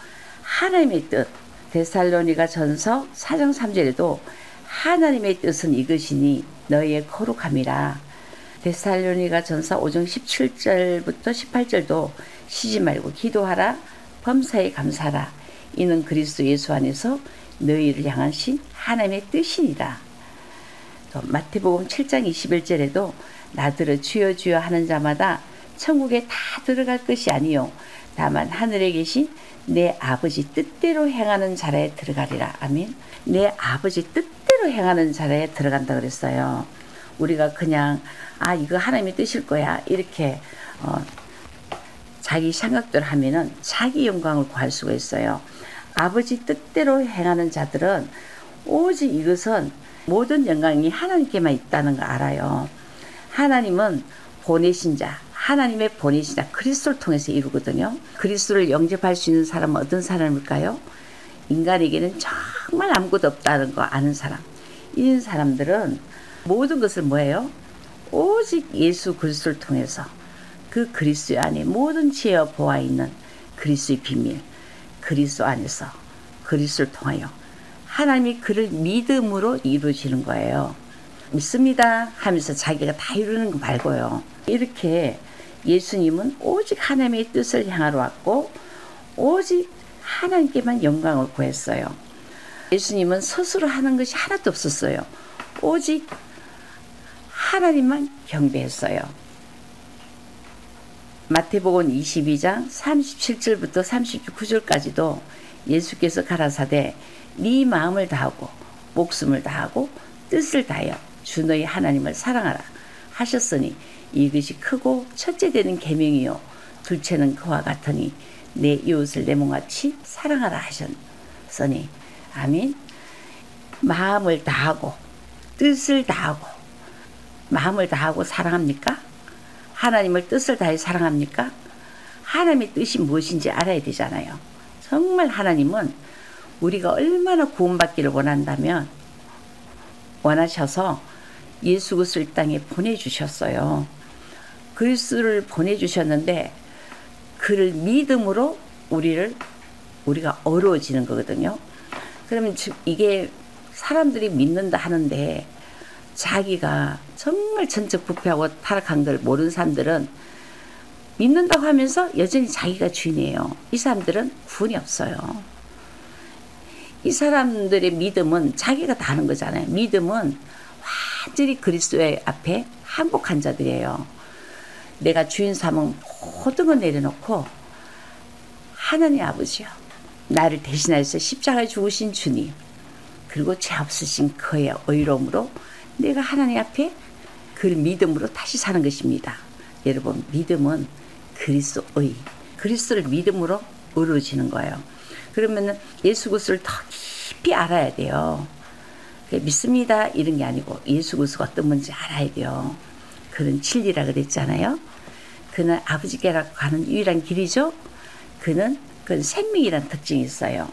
하나님의 뜻. 데살로니가 전서 4장 3절에도 하나님의 뜻은 이것이니 너희의 거룩함이라. 데살로니가 전서 5장 17절부터 18절도 쉬지 말고 기도하라. 범사에 감사하라. 이는 그리스도 예수 안에서 너희를 향하신 하나님의 뜻이니라. 또 마태복음 7장 21절에도 나더러 주여 주여 하는 자마다 천국에 다 들어갈 것이 아니요 다만 하늘에 계신 내 아버지 뜻대로 행하는 자라에 들어가리라. 아멘. 내 아버지 뜻대로 행하는 자라에 들어간다 그랬어요. 우리가 그냥 이거 하나님의 뜻일 거야 이렇게 자기 생각대로 하면은 자기 영광을 구할 수가 있어요. 아버지 뜻대로 행하는 자들은 오직 이것은 모든 영광이 하나님께만 있다는 거 알아요. 하나님은 보내신 자, 하나님의 보내신 자 그리스도를 통해서 이루거든요. 그리스도를 영접할 수 있는 사람은 어떤 사람일까요? 인간에게는 정말 아무것도 없다는 거 아는 사람. 이런 사람들은 모든 것을 뭐예요? 오직 예수 그리스도를 통해서 그 그리스도 안에 모든 지혜와 보아 있는 그리스도의 비밀, 그리스도 안에서 그리스도를 통하여 하나님이 그를 믿음으로 이루시는 거예요. 믿습니다 하면서 자기가 다 이루는 거 말고요. 이렇게 예수님은 오직 하나님의 뜻을 향하러 왔고 오직 하나님께만 영광을 구했어요. 예수님은 스스로 하는 것이 하나도 없었어요. 오직 하나님만 경배했어요. 마태복음 22장 37절부터 39절까지도 예수께서 가라사대 네 마음을 다하고 목숨을 다하고 뜻을 다하여 주 너희 하나님을 사랑하라 하셨으니 이것이 크고 첫째 되는 계명이요 둘째는 그와 같으니 내 이웃을 내 몸같이 사랑하라 하셨으니 아멘. 마음을 다하고 뜻을 다하고 마음을 다하고 사랑합니까? 하나님을 뜻을 다해 사랑합니까? 하나님의 뜻이 무엇인지 알아야 되잖아요. 정말 하나님은 우리가 얼마나 구원받기를 원하셔서 예수 그리스도를 이 땅에 보내주셨어요. 그리스도를 보내주셨는데 그를 믿음으로 우리가 어려워지는 거거든요. 그러면 이게 사람들이 믿는다 하는데 자기가 정말 전적 부패하고 타락한 걸 모르는 사람들은 믿는다고 하면서 여전히 자기가 주인이에요. 이 사람들은 구원이 없어요. 이 사람들의 믿음은 자기가 다 하는 거잖아요. 믿음은 완전히 그리스도의 앞에 항복한 자들이에요. 내가 주인 삼은 모든 걸 내려놓고 하나님 아버지요, 나를 대신하여서 십자가에 죽으신 주님, 그리고 죄 없으신 그의 의로움으로 내가 하나님 앞에 그 믿음으로 다시 사는 것입니다. 여러분, 믿음은 그리스도를 믿음으로 이루어지는 거예요. 그러면 예수 그리스도를 더 깊이 알아야 돼요. 믿습니다 이런 게 아니고 예수 그리스도가 어떤 분인지 알아야 돼요. 그는 진리라 그랬잖아요. 그는 아버지께로 가는 유일한 길이죠. 그는 생명이라는 특징이 있어요.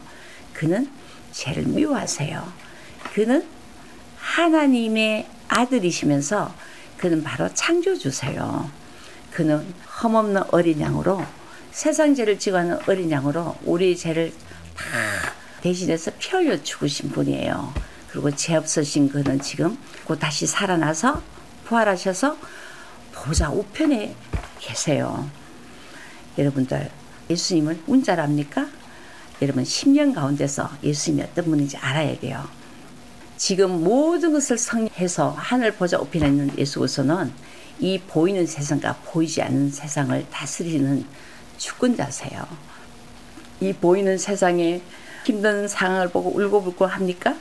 그는 죄를 미워하세요. 그는 하나님의 아들이시면서 그는 바로 창조주세요. 그는 흠없는 어린 양으로 세상 죄를 지고 하는 어린 양으로 우리의 죄를 다 대신해서 피 흘려 죽으신 분이에요. 그리고 죄 없으신 그는 지금 곧 다시 살아나서 부활하셔서 보좌 우편에 계세요. 여러분들, 예수님은 운자랍니까? 여러분, 10년 가운데서 예수님이 어떤 분인지 알아야 돼요. 지금 모든 것을 성해서 하늘 보좌 우편에 있는 예수 그리스도는 이 보이는 세상과 보이지 않는 세상을 다스리는 주권자세요. 이 보이는 세상에 힘든 상황을 보고 울고불고 합니까?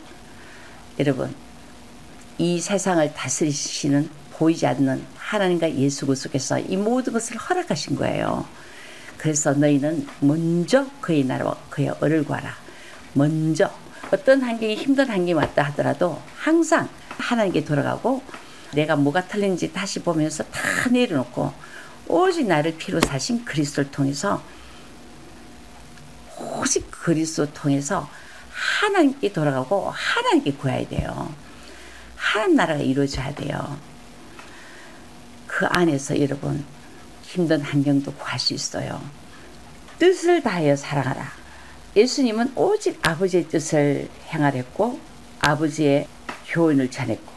여러분, 이 세상을 다스리시는 보이지 않는 하나님과 예수 그리스도께서 이 모든 것을 허락하신 거예요. 그래서 너희는 먼저 그의 나라와 그의 의를 구하라. 먼저 어떤 환경이 힘든 환경이 왔다 하더라도 항상 하나님께 돌아가고 내가 뭐가 틀린지 다시 보면서 다 내려놓고 오직 나를 피로 사신 그리스도를 통해서 오직 그리스도 통해서 하나님께 돌아가고 하나님께 구해야 돼요. 하나님 나라가 이루어져야 돼요. 그 안에서 여러분 힘든 환경도 구할 수 있어요. 뜻을 다하여 사랑하라. 예수님은 오직 아버지의 뜻을 행하랬고 아버지의 교훈을 전했고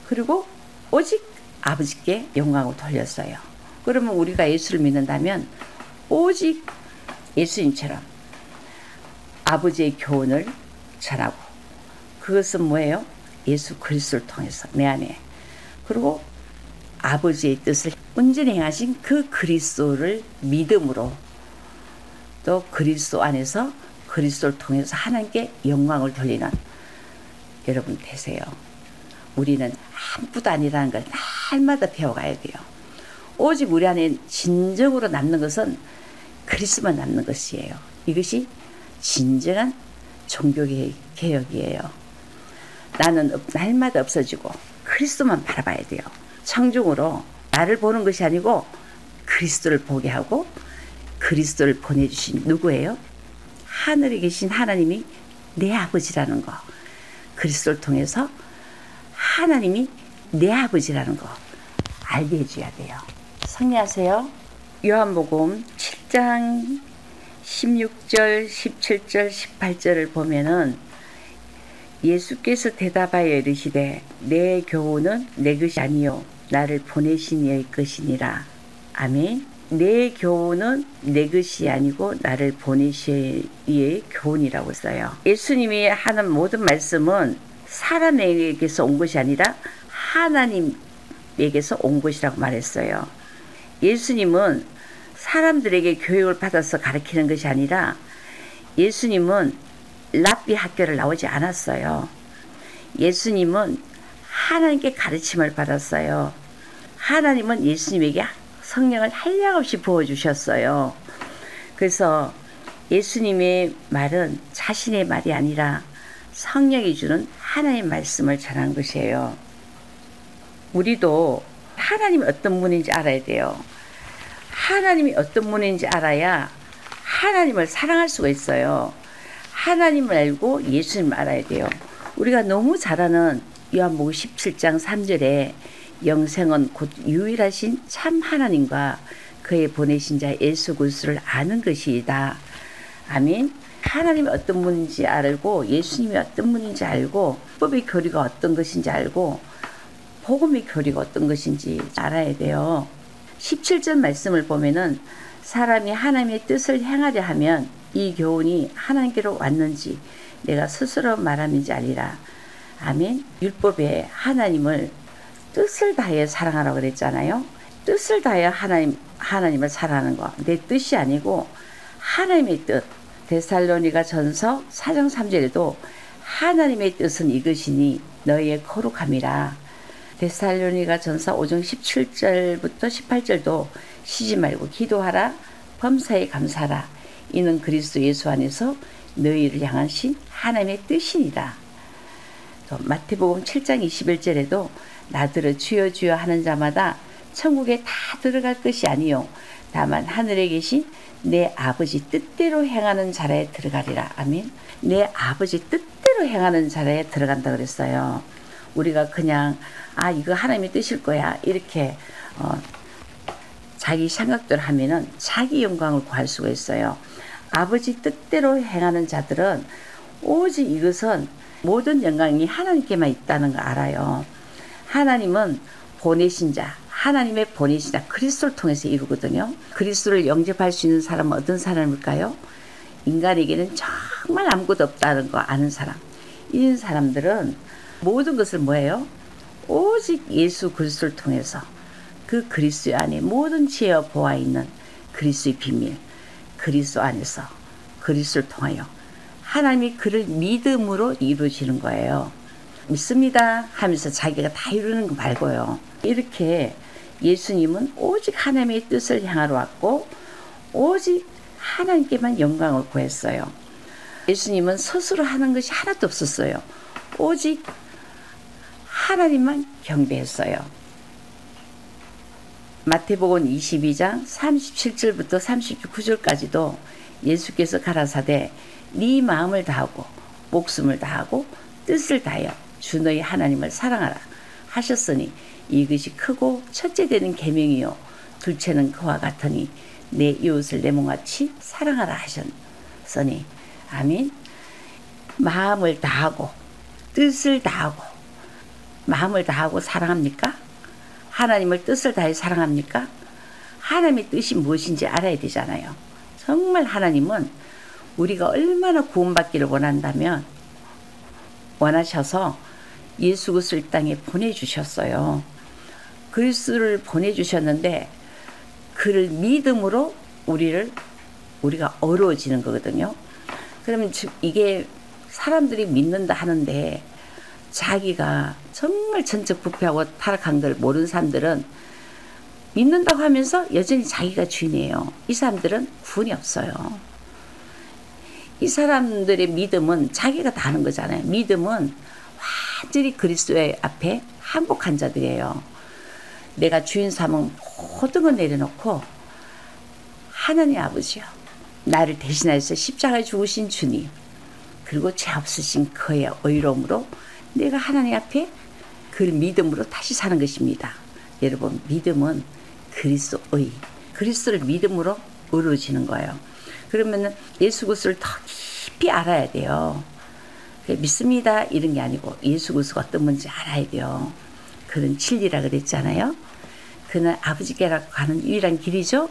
그리고 오직 아버지께 영광을 돌렸어요. 그러면 우리가 예수를 믿는다면 오직 예수님처럼 아버지의 교훈을 전하고 그것은 뭐예요? 예수 그리스도를 통해서 내 안에 그리고 아버지의 뜻을 온전히 행하신 그 그리스도를 믿음으로 또 그리스도 안에서 그리스도를 통해서 하나님께 영광을 돌리는 여러분 되세요. 우리는 아무것도 아니라는 걸 날마다 배워가야 돼요. 오직 우리 안에 진정으로 남는 것은 그리스도만 남는 것이에요. 이것이 진정한 종교개혁이에요. 나는 날마다 없어지고 그리스도만 바라봐야 돼요. 청중으로 나를 보는 것이 아니고 그리스도를 보게 하고 그리스도를 보내주신 누구예요? 하늘에 계신 하나님이 내 아버지라는 거. 그리스도를 통해서 하나님이 내 아버지라는 거 알게 해줘야 돼요. 성례하세요. 요한복음 7장 16절, 17절, 18절을 보면은 예수께서 대답하여 이르시되 내 교훈은 내 것이 아니요 나를 보내신 이의 것이니라. 아멘. 내 교훈은 내 것이 아니고 나를 보내신 이의 교훈이라고 써요. 예수님이 하는 모든 말씀은 사람에게서 온 것이 아니라 하나님에게서 온 것이라고 말했어요. 예수님은 사람들에게 교육을 받아서 가르치는 것이 아니라 예수님은 랍비 학교를 나오지 않았어요. 예수님은 하나님께 가르침을 받았어요. 하나님은 예수님에게 성령을 한량없이 부어주셨어요. 그래서 예수님의 말은 자신의 말이 아니라 성령이 주는 하나님의 말씀을 전한 것이에요. 우리도 하나님이 어떤 분인지 알아야 돼요. 하나님이 어떤 분인지 알아야 하나님을 사랑할 수가 있어요. 하나님을 알고 예수님을 알아야 돼요. 우리가 너무 잘 아는 요한복음 17장 3절에 영생은 곧 유일하신 참 하나님과 그의 보내신 자 예수 그리스도를 아는 것이다. 아멘. 하나님이 어떤 분인지 알고 예수님이 어떤 분인지 알고 법의 교리가 어떤 것인지 알고 복음의 교리가 어떤 것인지 알아야 돼요. 17절 말씀을 보면은 사람이 하나님의 뜻을 행하려 하면 이 교훈이 하나님께로 왔는지 내가 스스로 말함인지 알리라. 아멘. 율법에 하나님을 뜻을 다해 사랑하라고 그랬잖아요. 뜻을 다해 하나님을 사랑하는 거. 내 뜻이 아니고 하나님의 뜻. 데살로니가 전서 4장 3절에도 하나님의 뜻은 이것이니 너희의 거룩함이라. 데살로니가 전서 5장 17절부터 18절도 쉬지 말고 기도하라. 범사에 감사하라. 이는 그리스도 예수 안에서 너희를 향하신 하나님의 뜻이니라. 또 마태복음 7장 21절에도 나더러 주여 주여 하는 자마다 천국에 다 들어갈 것이 아니요 다만 하늘에 계신 내 아버지 뜻대로 행하는 자라에 들어가리라. 아멘. 내 아버지 뜻대로 행하는 자라에 들어간다 그랬어요. 우리가 그냥 이거 하나님의 뜻일 거야 이렇게 자기 생각대로 하면은 자기 영광을 구할 수가 있어요. 아버지 뜻대로 행하는 자들은 오직 이것은 모든 영광이 하나님께만 있다는 걸 알아요. 하나님은 보내신 자, 하나님의 보내신 자 그리스도를 통해서 이루거든요. 그리스도를 영접할 수 있는 사람은 어떤 사람일까요? 인간에게는 정말 아무것도 없다는 거 아는 사람. 이런 사람들은 모든 것을 뭐예요? 오직 예수 그리스도를 통해서 그 그리스도 안에 모든 지혜와 보아 있는 그리스도의 비밀, 그리스도 안에서 그리스도를 통하여 하나님이 그를 믿음으로 이루어지는 거예요. 믿습니다 하면서 자기가 다 이루는 거 말고요. 이렇게 예수님은 오직 하나님의 뜻을 향하러 왔고 오직 하나님께만 영광을 구했어요. 예수님은 스스로 하는 것이 하나도 없었어요. 오직 하나님만 경배했어요. 마태복음 22장 37절부터 39절까지도 예수께서 가라사대 네 마음을 다하고 목숨을 다하고 뜻을 다하여 주 너희 하나님을 사랑하라 하셨으니 이것이 크고 첫째 되는 계명이요 둘째는 그와 같으니 내 이웃을 내 몸같이 사랑하라 하셨으니 아멘. 마음을 다하고 뜻을 다하고 마음을 다하고 사랑합니까? 하나님을 뜻을 다해 사랑합니까? 하나님의 뜻이 무엇인지 알아야 되잖아요. 정말 하나님은 우리가 얼마나 구원받기를 원한다면 원하셔서 예수 그리스도를 이 땅에 보내주셨어요. 그리스도를 보내주셨는데 그를 믿음으로 우리가 어려워지는 거거든요. 그러면 이게 사람들이 믿는다 하는데 자기가 정말 전적 부패하고 타락한 걸 모르는 사람들은 믿는다고 하면서 여전히 자기가 주인이에요. 이 사람들은 구원이 없어요. 이 사람들의 믿음은 자기가 다 하는 거잖아요. 믿음은 완전히 그리스도의 앞에 항복한 자들이에요. 내가 주인 삼은 모든 걸 내려놓고 하나님 아버지요 나를 대신하여서 십자가에 죽으신 주님 그리고 죄 없으신 그의 의로움으로 내가 하나님 앞에 그 믿음으로 다시 사는 것입니다. 여러분 믿음은 그리스도의 그리스도를 믿음으로 이루어지는 거예요. 그러면은 예수 그리스도를 더 깊이 알아야 돼요. 믿습니다 이런 게 아니고 예수 그리스도가 어떤 분인지 알아야 돼요. 그는 진리라 그랬잖아요. 그는 아버지께로 가는 유일한 길이죠.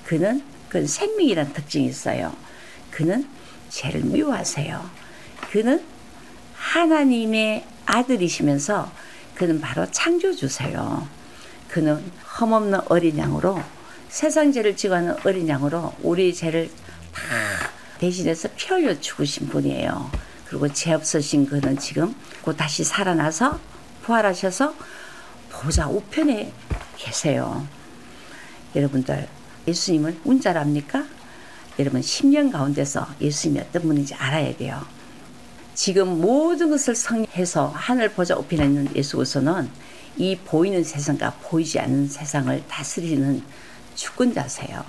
그는 생명이라는 특징이 있어요. 그는 죄를 미워하세요. 그는 하나님의 아들이시면서 그는 바로 창조주세요. 그는 흠없는 어린 양으로 세상 죄를 지고하는 어린 양으로 우리의 죄를 다 대신해서 피 흘려 죽으신 분이에요. 그리고 죄 없으신 그는 지금 곧 다시 살아나서 부활하셔서 보좌 우편에 계세요. 여러분들 예수님을 운잘 압니까? 여러분 10년 가운데서 예수님이 어떤 분인지 알아야 돼요. 지금 모든 것을 성해서 하늘 보좌 우편에 있는 예수 그리스도는 이 보이는 세상과 보이지 않는 세상을 다스리는 주권자세요.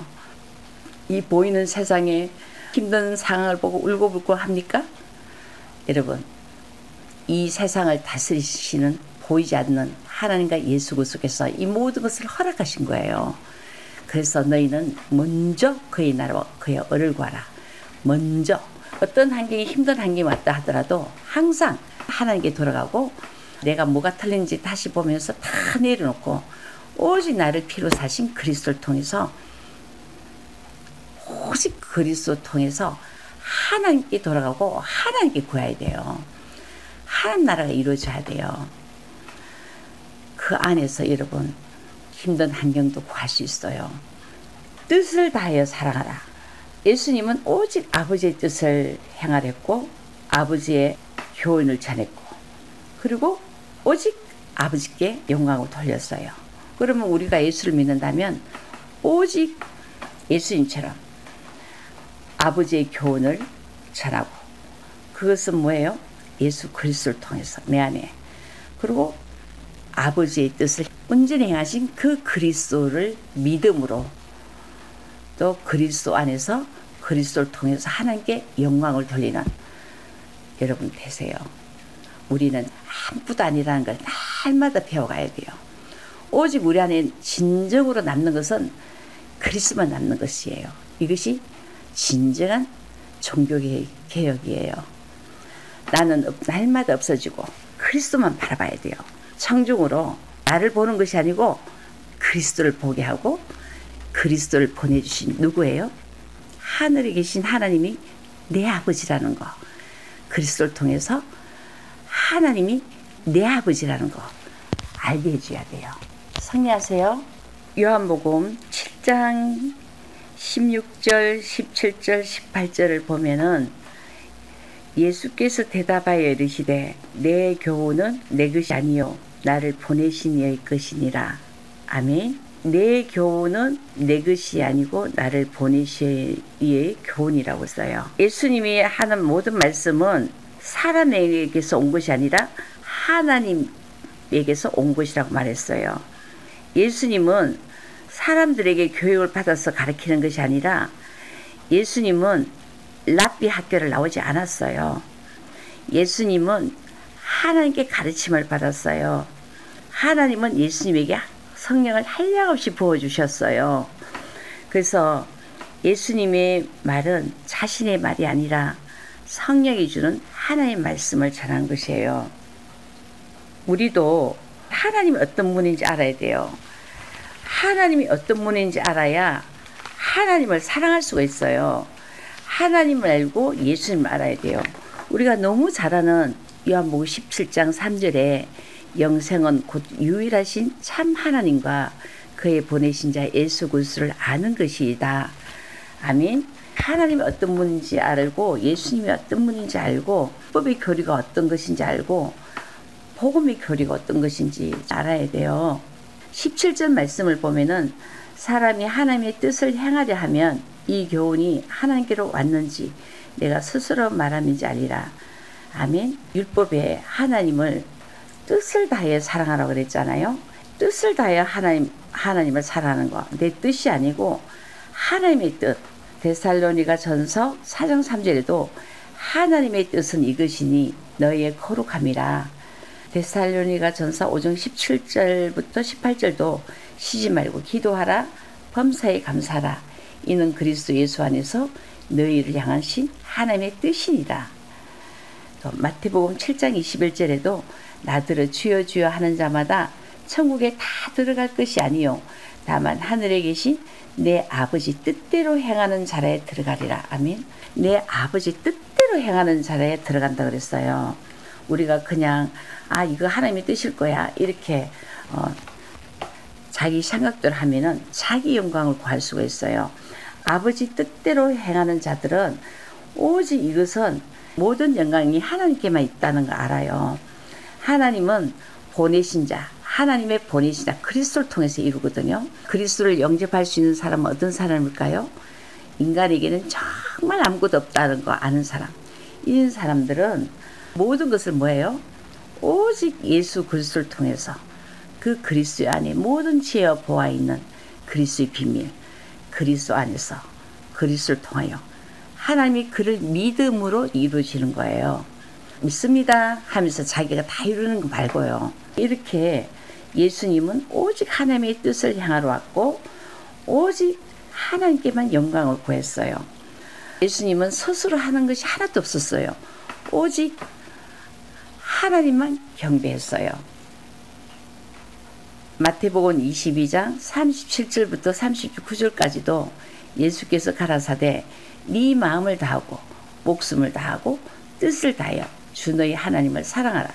이 보이는 세상에 힘든 상황을 보고 울고불고 합니까? 여러분 이 세상을 다스리시는 보이지 않는 하나님과 예수 그리스도께서 이 모든 것을 허락하신 거예요. 그래서 너희는 먼저 그의 나라와 그의 얼을 구하라. 먼저 어떤 환경이 힘든 환경이 왔다 하더라도 항상 하나님께 돌아가고 내가 뭐가 틀린지 다시 보면서 다 내려놓고 오직 나를 피로 사신 그리스도를 통해서 오직 그리스도 통해서 하나님께 돌아가고 하나님께 구해야 돼요. 하나님 나라가 이루어져야 돼요. 그 안에서 여러분 힘든 환경도 구할 수 있어요. 뜻을 다하여 사랑하라. 예수님은 오직 아버지의 뜻을 행하랬고 아버지의 교훈을 전했고 그리고 오직 아버지께 영광을 돌렸어요. 그러면 우리가 예수를 믿는다면 오직 예수님처럼 아버지의 교훈을 전하고 그것은 뭐예요? 예수 그리스도를 통해서 내 안에 그리고 아버지의 뜻을 온전히 행하신 그 그리스도를 믿음으로 또 그리스도 안에서 그리스도를 통해서 하나님께 영광을 돌리는 여러분 되세요. 우리는 아무것도 아니라는 걸 날마다 배워가야 돼요. 오직 우리 안에 진정으로 남는 것은 그리스도만 남는 것이에요. 이것이 진정한 종교개혁이에요. 나는 날마다 없어지고 그리스도만 바라봐야 돼요. 청중으로 나를 보는 것이 아니고 그리스도를 보게 하고 그리스도를 보내주신 누구예요? 하늘에 계신 하나님이 내 아버지라는 거. 그리스도를 통해서 하나님이 내 아버지라는 거 알게 해줘야 돼요. 승리하세요. 요한복음 7장 16절, 17절, 18절을 보면은 예수께서 대답하여 이르시되 내 교훈은 내 것이 아니요 나를 보내신 이의 것이니라. 아멘. 내 교훈은 내 것이 아니고 나를 보내신 이의 교훈이라고 써요. 예수님이 하는 모든 말씀은 사람에게서 온 것이 아니라 하나님에게서 온 것이라고 말했어요. 예수님은 사람들에게 교육을 받아서 가르치는 것이 아니라 예수님은 랍비 학교를 나오지 않았어요. 예수님은 하나님께 가르침을 받았어요. 하나님은 예수님에게 성령을 한량없이 부어주셨어요. 그래서 예수님의 말은 자신의 말이 아니라 성령이 주는 하나님의 말씀을 전한 것이에요. 우리도 하나님이 어떤 분인지 알아야 돼요. 하나님이 어떤 분인지 알아야 하나님을 사랑할 수가 있어요. 하나님을 알고 예수님을 알아야 돼요. 우리가 너무 잘 아는 요한복음 17장 3절에 영생은 곧 유일하신 참 하나님과 그의 보내신 자 예수 그리스도를 아는 것이다. 아멘. 하나님이 어떤 분인지 알고 예수님이 어떤 분인지 알고 법의 교리가 어떤 것인지 알고 복음의 교리가 어떤 것인지 알아야 돼요. 17절 말씀을 보면은 사람이 하나님의 뜻을 행하려 하면 이 교훈이 하나님께로 왔는지 내가 스스로 말함인지 아니라. 아멘. 율법에 하나님을 뜻을 다해 사랑하라고 그랬잖아요. 뜻을 다해 하나님을 사랑하는 거. 내 뜻이 아니고 하나님의 뜻. 데살로니가 전서 4장 3절에도 하나님의 뜻은 이것이니 너희의 거룩함이라. 데살로니가 전서 5장 17절부터 18절도 쉬지 말고 기도하라. 범사에 감사하라. 이는 그리스도 예수 안에서 너희를 향하신 하나님의 뜻이니라. 또 마태복음 7장 21절에도 나더러 주여 주여 하는 자마다 천국에 다 들어갈 것이 아니요 다만 하늘에 계신 내 아버지 뜻대로 행하는 자라에 들어가리라. 아멘. 내 아버지 뜻대로 행하는 자라에 들어간다 그랬어요. 우리가 그냥 이거 하나님의 뜻일 거야 이렇게 자기 생각대로 하면은 자기 영광을 구할 수가 있어요. 아버지 뜻대로 행하는 자들은 오직 이것은 모든 영광이 하나님께만 있다는 거 알아요. 하나님은 보내신 자, 하나님의 보내신 자 그리스도를 통해서 이루거든요. 그리스도를 영접할 수 있는 사람은 어떤 사람일까요? 인간에게는 정말 아무것도 없다는 거 아는 사람. 이런 사람들은 모든 것을 뭐예요? 오직 예수 그리스도를 통해서 그 그리스도 안에 모든 지혜와 보아 있는 그리스도의 비밀, 그리스도 안에서 그리스도를 통하여 하나님이 그를 믿음으로 이루어지는 거예요. 믿습니다 하면서 자기가 다 이루는 거 말고요. 이렇게 예수님은 오직 하나님의 뜻을 향하러 왔고 오직 하나님께만 영광을 구했어요. 예수님은 스스로 하는 것이 하나도 없었어요. 오직 하나님만 경배했어요. 마태복음 22장 37절부터 39절까지도 예수께서 가라사대 네 마음을 다하고 목숨을 다하고 뜻을 다하여 주 너희 하나님을 사랑하라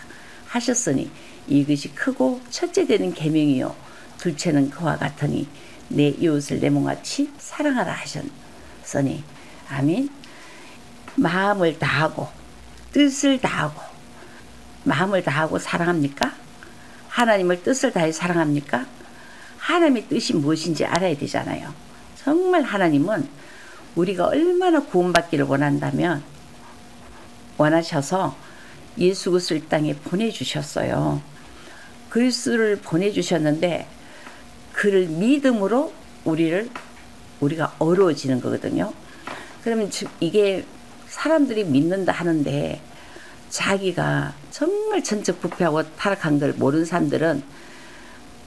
하셨으니 이것이 크고 첫째 되는 계명이요 둘째는 그와 같으니 내 이웃을 내 몸같이 사랑하라 하셨으니 아멘. 마음을 다하고 뜻을 다하고 마음을 다하고 사랑합니까? 하나님을 뜻을 다해 사랑합니까? 하나님의 뜻이 무엇인지 알아야 되잖아요. 정말 하나님은 우리가 얼마나 구원받기를 원하셔서 예수 그리스도를 땅에 보내주셨어요. 그리스도를 보내주셨는데 그를 믿음으로 우리가 어려워지는 거거든요. 그러면 이게 사람들이 믿는다 하는데 자기가 정말 전적 부패하고 타락한 걸 모르는 사람들은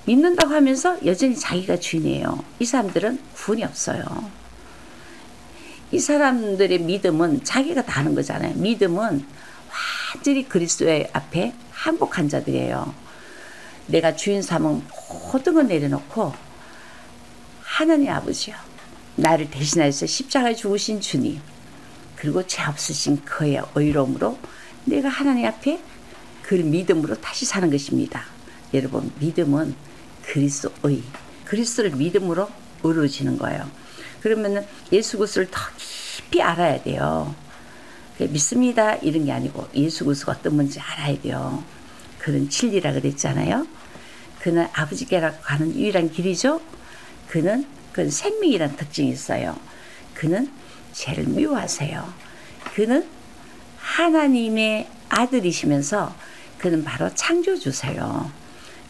믿는다고 하면서 여전히 자기가 주인이에요. 이 사람들은 구원이 없어요. 이 사람들의 믿음은 자기가 다 하는 거잖아요. 믿음은 완전히 그리스도의 앞에 항복한 자들이에요. 내가 주인 삼은 모든 걸 내려놓고 하나님 아버지요 나를 대신하여서 십자가에 죽으신 주님 그리고 죄 없으신 그의 의로움으로 내가 하나님 앞에 그 믿음으로 다시 사는 것입니다. 여러분 믿음은 그리스도의 그리스도를 믿음으로 이루어지는 거예요. 그러면 예수 그리스도를 더 깊이 알아야 돼요. 믿습니다 이런 게 아니고 예수 그리스도가 어떤 분인지 알아야 돼요. 그는 진리라 그랬잖아요. 그는 아버지께로 가는 유일한 길이죠. 그는 생명이라는 특징이 있어요. 그는 죄를 미워하세요. 그는 하나님의 아들이시면서 그는 바로 창조주세요.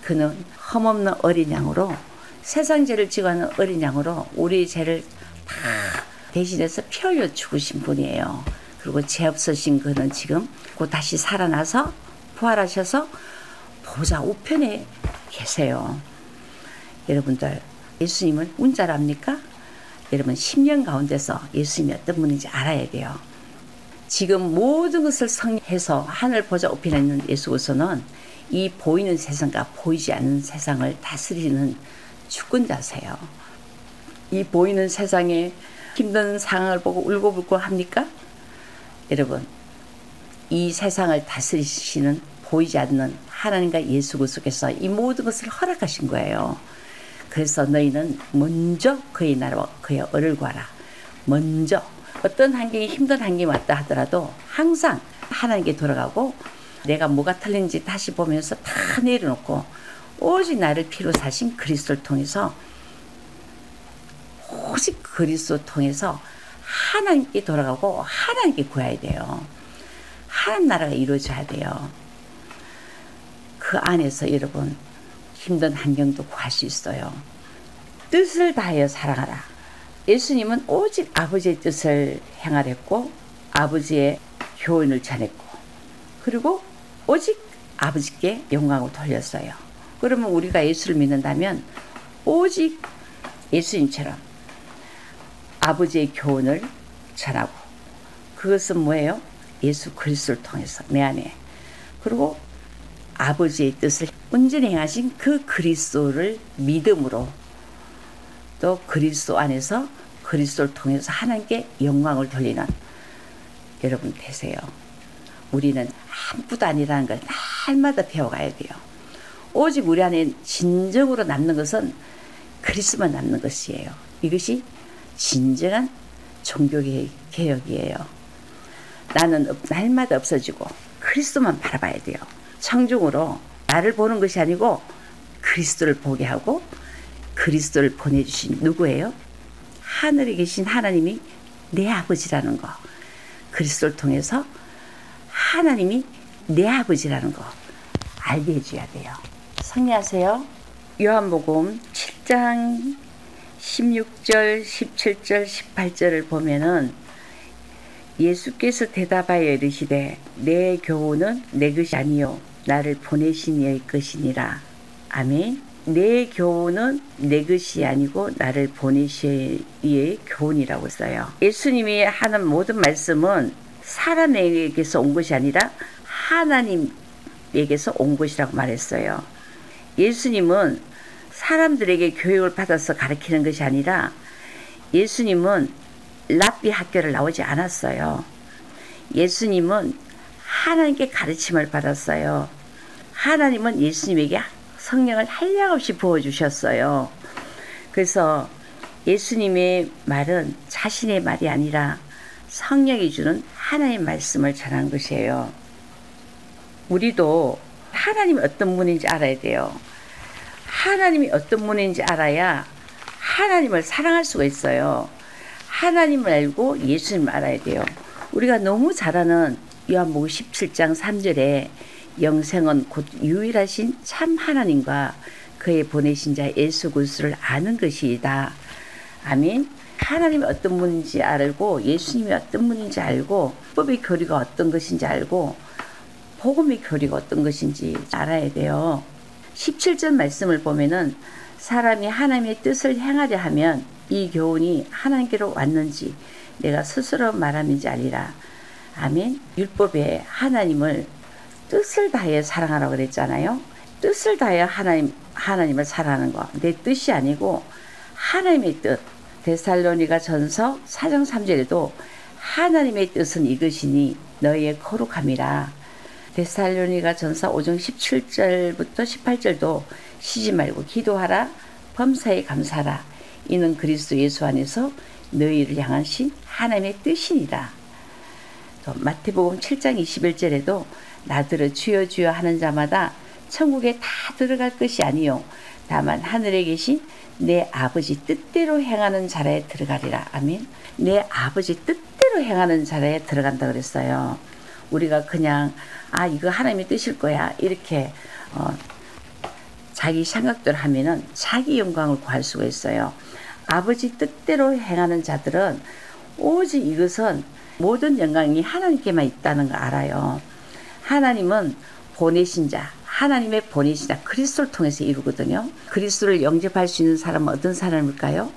그는 흠없는 어린 양으로 세상 죄를 지고 하는 어린 양으로 우리의 죄를 다 대신해서 피 흘려 죽으신 분이에요. 그리고 죄 없으신 그는 지금 곧 다시 살아나서 부활하셔서 보좌 우편에 계세요. 여러분들 예수님은 운자랍니까? 여러분 10년 가운데서 예수님이 어떤 분인지 알아야 돼요. 지금 모든 것을 성해서 하늘 보좌 우편에 있는 예수 그리스도는 이 보이는 세상과 보이지 않는 세상을 다스리는 주권자세요. 이 보이는 세상에 힘든 상황을 보고 울고불고 합니까? 여러분 이 세상을 다스리시는 보이지 않는 하나님과 예수 그리스도께서 이 모든 것을 허락하신 거예요. 그래서 너희는 먼저 그의 나라와 그의 의를 구하라. 먼저 어떤 환경이 힘든 환경이 왔다 하더라도 항상 하나님께 돌아가고 내가 뭐가 틀린지 다시 보면서 다 내려놓고 오직 나를 피로 사신 그리스도를 통해서 오직 그리스도 통해서 하나님께 돌아가고 하나님께 구해야 돼요. 하나님 나라가 이루어져야 돼요. 그 안에서 여러분 힘든 환경도 구할 수 있어요. 뜻을 다하여 사랑하라. 예수님은 오직 아버지의 뜻을 행하랬고 아버지의 교훈을 전했고 그리고 오직 아버지께 영광을 돌렸어요. 그러면 우리가 예수를 믿는다면 오직 예수님처럼 아버지의 교훈을 전하고, 그것은 뭐예요? 예수 그리스도를 통해서 내 안에, 그리고 아버지의 뜻을 온전히 행하신 그 그리스도를 믿음으로, 또 그리스도 안에서 그리스도를 통해서 하나님께 영광을 돌리는 여러분 되세요. 우리는 아무것도 아니라는 걸 날마다 배워가야 돼요. 오직 우리 안에 진정으로 남는 것은 그리스도만 남는 것이에요. 이것이 진정한 종교개혁이에요. 나는 날마다 없어지고 그리스도만 바라봐야 돼요. 청중으로 나를 보는 것이 아니고 그리스도를 보게 하고, 그리스도를 보내주신 누구예요? 하늘에 계신 하나님이 내 아버지라는 거, 그리스도를 통해서 하나님이 내 아버지라는 거 알게 해줘야 돼요. 승리하세요. 요한복음 7장 16절, 17절, 18절을 보면은 예수께서 대답하여 이르시되 내 교훈은 내 것이 아니요 나를 보내신 이의 것이니라. 아멘. 내 교훈은 내 것이 아니고 나를 보내신 이의 교훈이라고 써요. 예수님이 하는 모든 말씀은 사람에게서 온 것이 아니라 하나님에게서 온 것이라고 말했어요. 예수님은 사람들에게 교육을 받아서 가르치는 것이 아니라, 예수님은 랍비 학교를 나오지 않았어요. 예수님은 하나님께 가르침을 받았어요. 하나님은 예수님에게 성령을 한량없이 부어주셨어요. 그래서 예수님의 말은 자신의 말이 아니라 성령이 주는 하나님의 말씀을 전한 것이에요. 우리도 하나님이 어떤 분인지 알아야 돼요. 하나님이 어떤 분인지 알아야 하나님을 사랑할 수가 있어요. 하나님을 알고 예수님을 알아야 돼요. 우리가 너무 잘 아는 요한복음 17장 3절에 영생은 곧 유일하신 참 하나님과 그의 보내신 자 예수 그리스도를 아는 것이다. 아멘. 하나님이 어떤 분인지 알고, 예수님이 어떤 분인지 알고, 법의 교리가 어떤 것인지 알고, 복음의 교리가 어떤 것인지 알아야 돼요. 17절 말씀을 보면은 사람이 하나님의 뜻을 행하려 하면 이 교훈이 하나님께로 왔는지 내가 스스로 말함인지 알리라. 아멘. 율법에 하나님을 뜻을 다해 사랑하라고 그랬잖아요. 뜻을 다해 하나님을 사랑하는 거, 내 뜻이 아니고 하나님의 뜻. 데살로니가 전서 4장 3절에도 하나님의 뜻은 이것이니 너희의 거룩함이라. 데살로니가 전서 5장 17절부터 18절도 쉬지 말고 기도하라, 범사에 감사하라. 이는 그리스도 예수 안에서 너희를 향하신 하나님의 뜻이니라. 또 마태복음 7장 21절에도 나더러 주여 주여 하는 자마다 천국에 다 들어갈 것이 아니요 다만 하늘에 계신 내 아버지 뜻대로 행하는 자라에 들어가리라. 아멘. 내 아버지 뜻대로 행하는 자라에 들어간다 그랬어요. 우리가 그냥 이거 하나님의 뜻일 거야 이렇게 자기 생각대로 하면은 자기 영광을 구할 수가 있어요. 아버지 뜻대로 행하는 자들은 오직 이것은 모든 영광이 하나님께만 있다는 걸 알아요. 하나님은 보내신 자, 하나님의 보내신 자 그리스도를 통해서 이루거든요. 그리스도를 영접할 수 있는 사람은 어떤 사람일까요?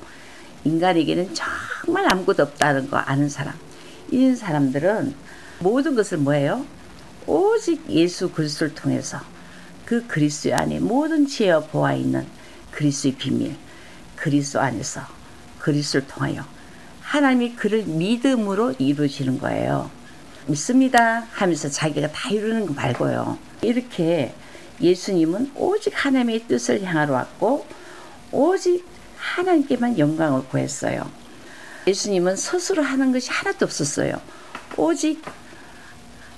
인간에게는 정말 아무것도 없다는 거 아는 사람. 이런 사람들은 모든 것을 뭐예요? 오직 예수 그리스도를 통해서 그 그리스도 안에 모든 지혜와 보아 있는 그리스도의 비밀, 그리스도 안에서 그리스도를 통하여 하나님이 그를 믿음으로 이루어지는 거예요. 믿습니다 하면서 자기가 다 이루는 거 말고요. 이렇게 예수님은 오직 하나님의 뜻을 향하러 왔고 오직 하나님께만 영광을 구했어요. 예수님은 스스로 하는 것이 하나도 없었어요. 오직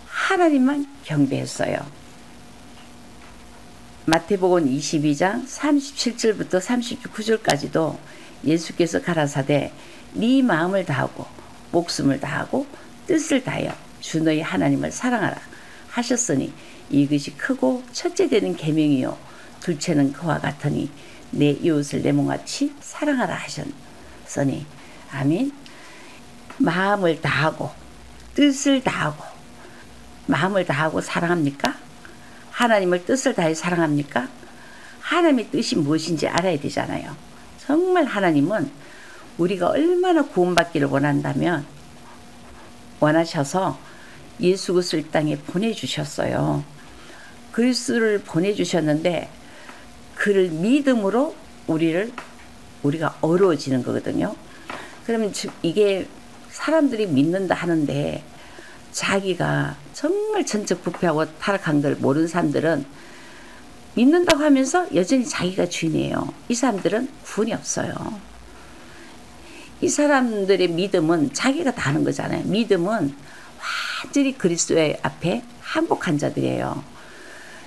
하나님만 경배했어요. 마태복음 22장 37절부터 39절까지도 예수께서 가라사대 네 마음을 다하고 목숨을 다하고 뜻을 다하여 주 너희 하나님을 사랑하라 하셨으니 이것이 크고 첫째 되는 계명이요 둘째는 그와 같으니 내 이웃을 내 몸같이 사랑하라 하셨으니. 아멘. 마음을 다하고 뜻을 다하고 마음을 다하고 사랑합니까? 하나님을 뜻을 다해 사랑합니까? 하나님의 뜻이 무엇인지 알아야 되잖아요. 정말 하나님은 우리가 얼마나 구원받기를 원한다면 원하셔서 예수 그리스도를 이 땅에 보내주셨어요. 그리스도를 보내주셨는데 그를 믿음으로 우리가 어려워지는 거거든요. 그러면 이게 사람들이 믿는다 하는데 자기가 정말 천적부패하고 타락한 걸 모르는 사람들은 믿는다고 하면서 여전히 자기가 주인이에요. 이 사람들은 구원이 없어요. 이 사람들의 믿음은 자기가 다 하는 거잖아요. 믿음은 완전히 그리스도의 앞에 항복한 자들이에요.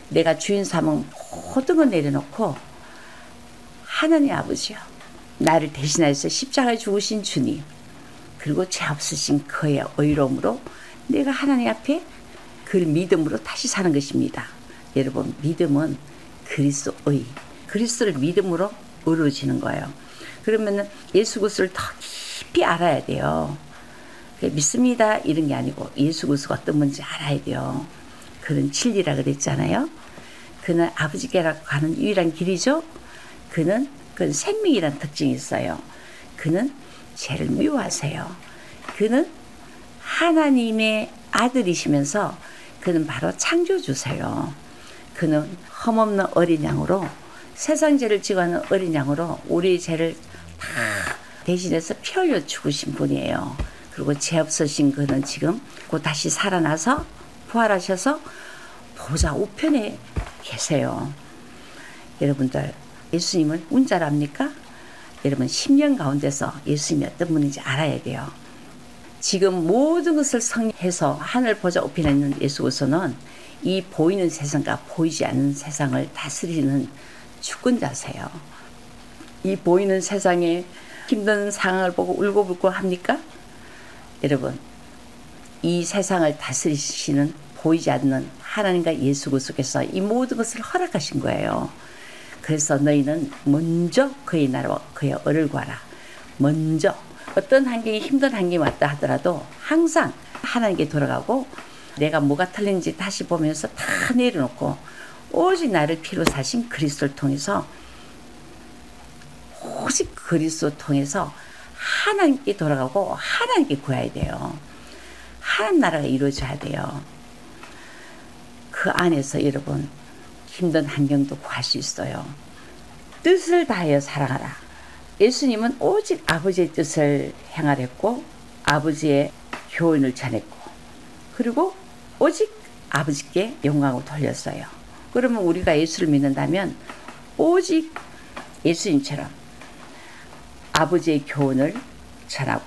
내가 주인 삼은 모든 걸 내려놓고 하나님 아버지요, 나를 대신하여서 십자가에 죽으신 주님, 그리고 죄 없으신 그의 의로움으로 내가 하나님 앞에 그를 믿음으로 다시 사는 것입니다. 여러분, 믿음은 그리스도의, 그리스도를 믿음으로 의로워지는 거예요. 그러면 예수 그리스도를 더 깊이 알아야 돼요. 믿습니다 이런 게 아니고 예수 그리스도가 어떤 분인지 알아야 돼요. 그는 진리라 그랬잖아요. 그는 아버지께로 가는 유일한 길이죠. 그는 생명이라는 특징이 있어요. 그는 죄를 미워하세요. 그는 하나님의 아들이시면서 그는 바로 창조주세요. 그는 흠없는 어린 양으로, 세상 죄를 지고 하는 어린 양으로 우리의 죄를 다 대신해서 피 흘려 죽으신 분이에요. 그리고 죄 없으신 그는 지금 곧 다시 살아나서 부활하셔서 보좌 우편에 계세요. 여러분들, 예수님은 운자랍니까? 여러분, 10년 가운데서 예수님이 어떤 분인지 알아야 돼요. 지금 모든 것을 성해서 하늘 보좌 우편에 있는 예수 그리스도는 이 보이는 세상과 보이지 않는 세상을 다스리는 주권자세요. 이 보이는 세상에 힘든 상황을 보고 울고불고 합니까? 여러분, 이 세상을 다스리시는 보이지 않는 하나님과 예수 그리스도께서 이 모든 것을 허락하신 거예요. 그래서 너희는 먼저 그의 나라와 그의 의를 구하라. 먼저 어떤 환경이, 힘든 환경이 왔다 하더라도 항상 하나님께 돌아가고 내가 뭐가 틀린지 다시 보면서 다 내려놓고 오직 나를 피로 사신 그리스도를 통해서, 오직 그리스도 통해서 하나님께 돌아가고 하나님께 구해야 돼요. 하나님 나라가 이루어져야 돼요. 그 안에서 여러분, 힘든 환경도 구할 수 있어요. 뜻을 다하여 사랑하라. 예수님은 오직 아버지의 뜻을 행하랬고 아버지의 교훈을 전했고, 그리고 오직 아버지께 영광을 돌렸어요. 그러면 우리가 예수를 믿는다면 오직 예수님처럼 아버지의 교훈을 전하고,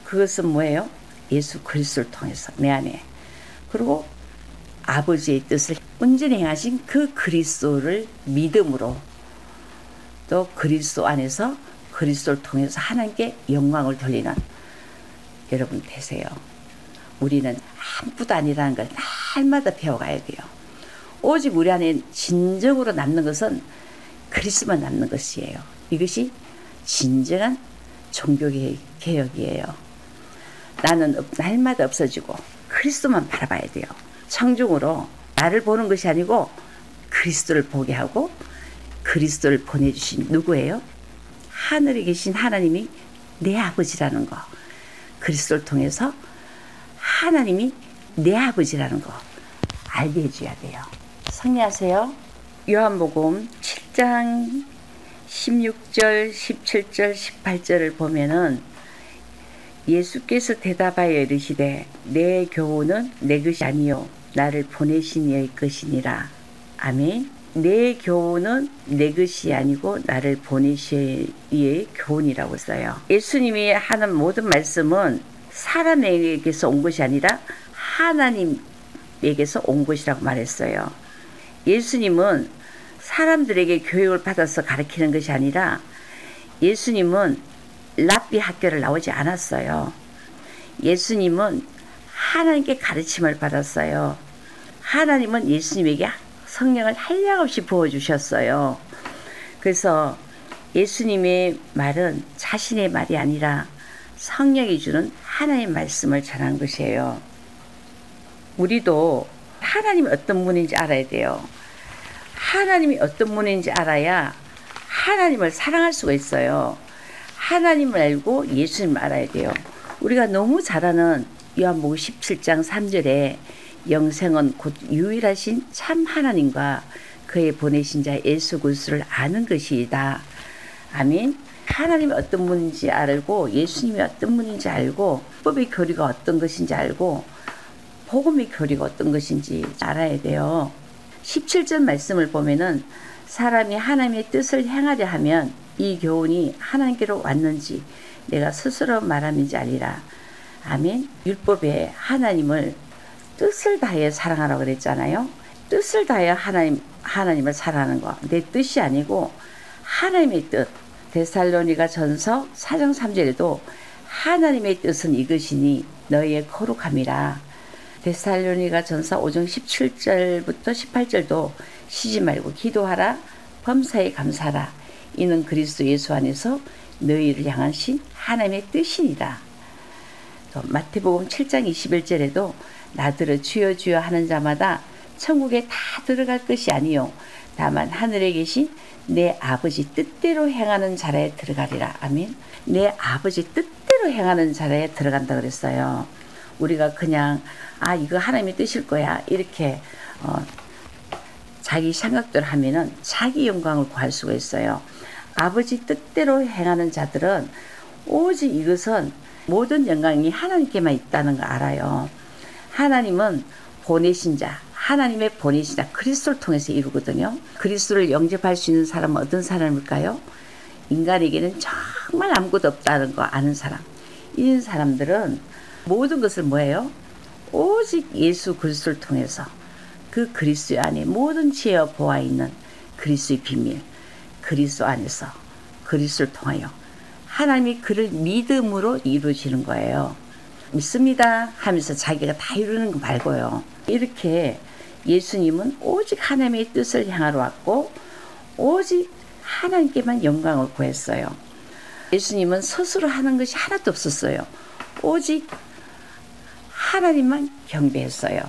그것은 뭐예요? 예수 그리스도를 통해서 내 안에, 그리고 아버지의 뜻을 온전히 행하신 그 그리스도를 믿음으로, 또 그리스도 안에서 그리스도를 통해서 하나님께 영광을 돌리는 여러분 되세요. 우리는 아무것도 아니라는 걸 날마다 배워가야 돼요. 오직 우리 안에 진정으로 남는 것은 그리스도만 남는 것이에요. 이것이 진정한 종교개혁이에요. 나는 날마다 없어지고 그리스도만 바라봐야 돼요. 청중으로 나를 보는 것이 아니고 그리스도를 보게 하고, 그리스도를 보내주신 누구예요? 하늘에 계신 하나님이 내 아버지라는 거, 그리스도를 통해서 하나님이 내 아버지라는 거 알게 해줘야 돼요. 승리하세요. 요한복음 7장 16절, 17절, 18절을 보면은 예수께서 대답하여 이르시되 내 교훈은 내 것이 아니요 나를 보내신 이의 것이니라. 아멘. 내 교훈은 내 것이 아니고 나를 보내신 이의 교훈이라고 써요. 예수님이 하는 모든 말씀은 사람에게서 온 것이 아니라 하나님에게서 온 것이라고 말했어요. 예수님은 사람들에게 교육을 받아서 가르치는 것이 아니라, 예수님은 랍비 학교를 나오지 않았어요. 예수님은 하나님께 가르침을 받았어요. 하나님은 예수님에게 성령을 한량없이 부어주셨어요. 그래서 예수님의 말은 자신의 말이 아니라 성령이 주는 하나님의 말씀을 전한 것이에요. 우리도 하나님이 어떤 분인지 알아야 돼요. 하나님이 어떤 분인지 알아야 하나님을 사랑할 수가 있어요. 하나님을 알고 예수님을 알아야 돼요. 우리가 너무 잘 아는 요한복음 17장 3절에 영생은 곧 유일하신 참 하나님과 그의 보내신 자 예수 그리스도를 아는 것이다. 아멘. 하나님이 어떤 분인지 알고 예수님이 어떤 분인지 알고 법의 교리가 어떤 것인지 알고 복음의 교리가 어떤 것인지 알아야 돼요. 17절 말씀을 보면은 사람이 하나님의 뜻을 행하려 하면 이 교훈이 하나님께로 왔는지 내가 스스로 말함인지 알리라. 아멘. 율법에 하나님을 뜻을 다해 사랑하라고 그랬잖아요. 뜻을 다해 하나님을 사랑하는 거. 내 뜻이 아니고 하나님의 뜻. 데살로니가 전서 4장 3절에도 하나님의 뜻은 이것이니 너희의 거룩함이라. 데살로니가 전서 5장 17절부터 18절도 쉬지 말고 기도하라. 범사에 감사하라. 이는 그리스도 예수 안에서 너희를 향하신 하나님의 뜻이니라. 또 마태복음 7장 21절에도 나더러 주여 주여 하는 자마다 천국에 다 들어갈 것이 아니요 다만 하늘에 계신 내 아버지 뜻대로 행하는 자라에 들어가리라. 아멘. 내 아버지 뜻대로 행하는 자라에 들어간다 그랬어요. 우리가 그냥 이거 하나님의 뜻일 거야 이렇게 자기 생각대로 하면은 자기 영광을 구할 수가 있어요. 아버지 뜻대로 행하는 자들은 오직 이것은 모든 영광이 하나님께만 있다는 거 알아요. 하나님은 보내신 자, 하나님의 보내신 자 그리스도를 통해서 이루거든요. 그리스도를 영접할 수 있는 사람은 어떤 사람일까요? 인간에게는 정말 아무것도 없다는 거 아는 사람. 이런 사람들은 모든 것을 뭐예요? 오직 예수 그리스도를 통해서 그 그리스도 안에 모든 지혜와 보아 있는 그리스도의 비밀, 그리스도 안에서 그리스도를 통하여 하나님이 그를 믿음으로 이루어지는 거예요. 믿습니다 하면서 자기가 다 이루는 거 말고요. 이렇게 예수님은 오직 하나님의 뜻을 향하러 왔고 오직 하나님께만 영광을 구했어요. 예수님은 스스로 하는 것이 하나도 없었어요. 오직 하나님만 경배했어요.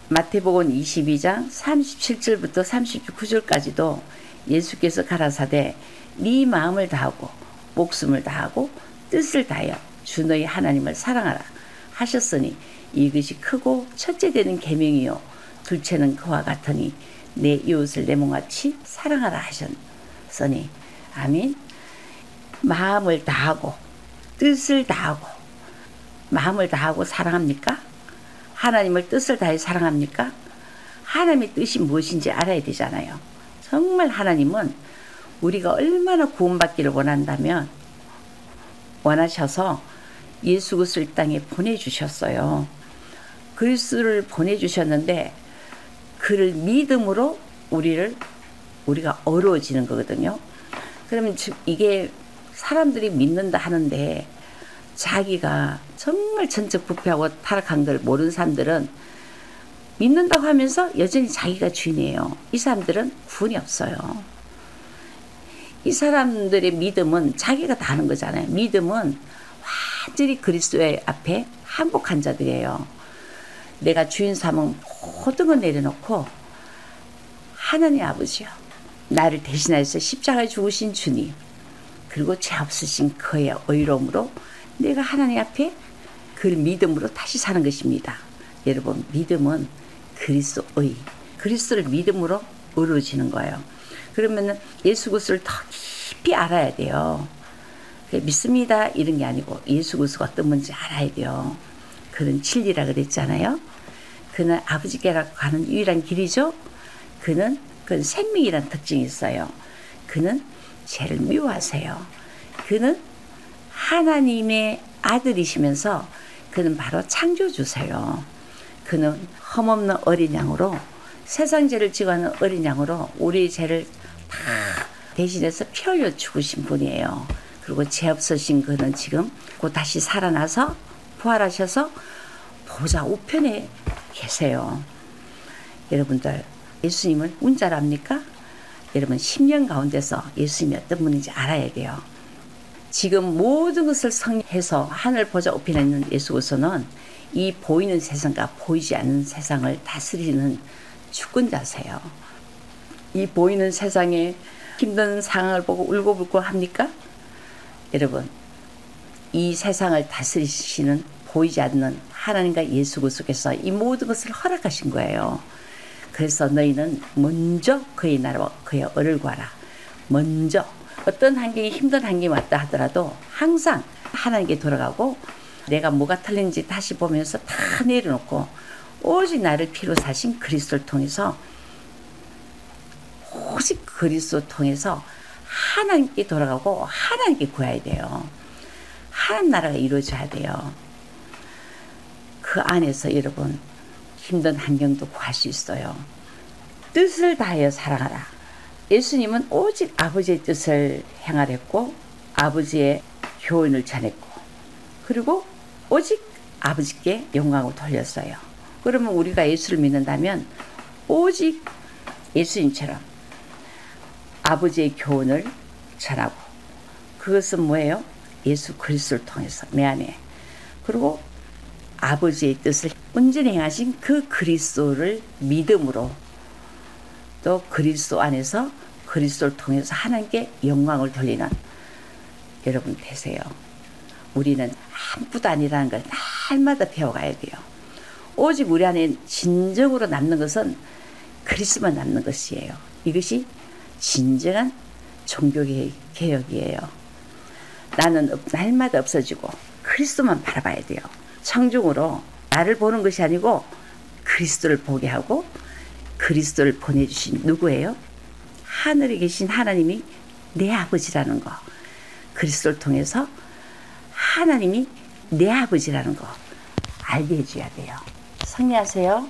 마태복음 22장 37절부터 39절까지도 예수께서 가라사대 네 마음을 다하고 목숨을 다하고 뜻을 다하여 주 너희 하나님을 사랑하라 하셨으니 이것이 크고 첫째 되는 계명이요 둘째는 그와 같으니 내 이웃을 내 몸같이 사랑하라 하셨으니 아멘. 마음을 다하고 뜻을 다하고 마음을 다하고 사랑합니까? 하나님을 뜻을 다해 사랑합니까? 하나님의 뜻이 무엇인지 알아야 되잖아요. 정말 하나님은 우리가 얼마나 구원받기를 원하셔서 예수 그리스도를 이 땅에 보내주셨어요. 그리스도를 보내주셨는데 그를 믿음으로 우리가 어려워지는 거거든요. 그러면 이게 사람들이 믿는다 하는데 자기가 정말 전적 부패하고 타락한 걸 모르는 사람들은 믿는다고 하면서 여전히 자기가 주인이에요. 이 사람들은 구원이 없어요. 이 사람들의 믿음은 자기가 다 하는 거잖아요. 믿음은 완전히 그리스도의 앞에 항복한 자들이에요. 내가 주인 삼은 모든 걸 내려놓고 하나님 아버지요. 나를 대신하여서 십자가에 죽으신 주님 그리고 죄 없으신 그의 의로움으로 내가 하나님 앞에 그 믿음으로 다시 사는 것입니다. 여러분 믿음은 그리스도의 그리스도를 믿음으로 이루어지는 거예요. 그러면 예수 그리스도를 더 깊이 알아야 돼요. 믿습니다 이런 게 아니고 예수 그리스도가 어떤 분인지 알아야 돼요. 그는 진리라 그랬잖아요. 그는 아버지께로 가는 유일한 길이죠. 그는 생명이라는 특징이 있어요. 그는 죄를 미워하세요. 그는 하나님의 아들이시면서 그는 바로 창조주세요. 그는 흠없는 어린 양으로 세상 죄를 지고 하는 어린 양으로 우리의 죄를 다 대신해서 피 흘려 죽으신 분이에요. 그리고 죄 없으신 그는 지금 곧 다시 살아나서 부활하셔서 보좌 우편에 계세요. 여러분들 예수님을 운자로 압니까? 여러분 10년 가운데서 예수님이 어떤 분인지 알아야 돼요. 지금 모든 것을 성해서 하늘 보좌 우편에 있는 예수 그리스도는 이 보이는 세상과 보이지 않는 세상을 다스리는 주권자세요. 이 보이는 세상에 힘든 상황을 보고 울고불고 합니까? 여러분 이 세상을 다스리시는 보이지 않는 하나님과 예수 그리스도께서 이 모든 것을 허락하신 거예요. 그래서 너희는 먼저 그의 나라와 그의 의를 구하라. 먼저 어떤 환경이 힘든 환경이 왔다 하더라도 항상 하나님께 돌아가고 내가 뭐가 틀린지 다시 보면서 다 내려놓고 오직 나를 피로 사신 그리스도를 통해서 오직 그리스도 통해서 하나님께 돌아가고 하나님께 구해야 돼요. 하나님 나라가 이루어져야 돼요. 그 안에서 여러분 힘든 환경도 구할 수 있어요. 뜻을 다하여 사랑하라. 예수님은 오직 아버지의 뜻을 행하랬고 아버지의 교훈을 전했고 그리고 오직 아버지께 영광을 돌렸어요. 그러면 우리가 예수를 믿는다면 오직 예수님처럼 아버지의 교훈을 전하고 그것은 뭐예요? 예수 그리스도를 통해서 내 안에 그리고 아버지의 뜻을 온전히 행하신 그 그리스도를 믿음으로 또 그리스도 안에서 그리스도를 통해서 하나님께 영광을 돌리는 여러분 되세요. 우리는 아무것도 아니라는 걸 날마다 배워가야 돼요. 오직 우리 안에 진정으로 남는 것은 그리스도만 남는 것이에요. 이것이 진정한 종교개혁이에요. 나는 날마다 없어지고 그리스도만 바라봐야 돼요. 청중으로 나를 보는 것이 아니고 그리스도를 보게 하고 그리스도를 보내주신 누구예요? 하늘에 계신 하나님이 내 아버지라는 거. 그리스도를 통해서 하나님이 내 아버지라는 거 알게 해줘야 돼요. 승리하세요.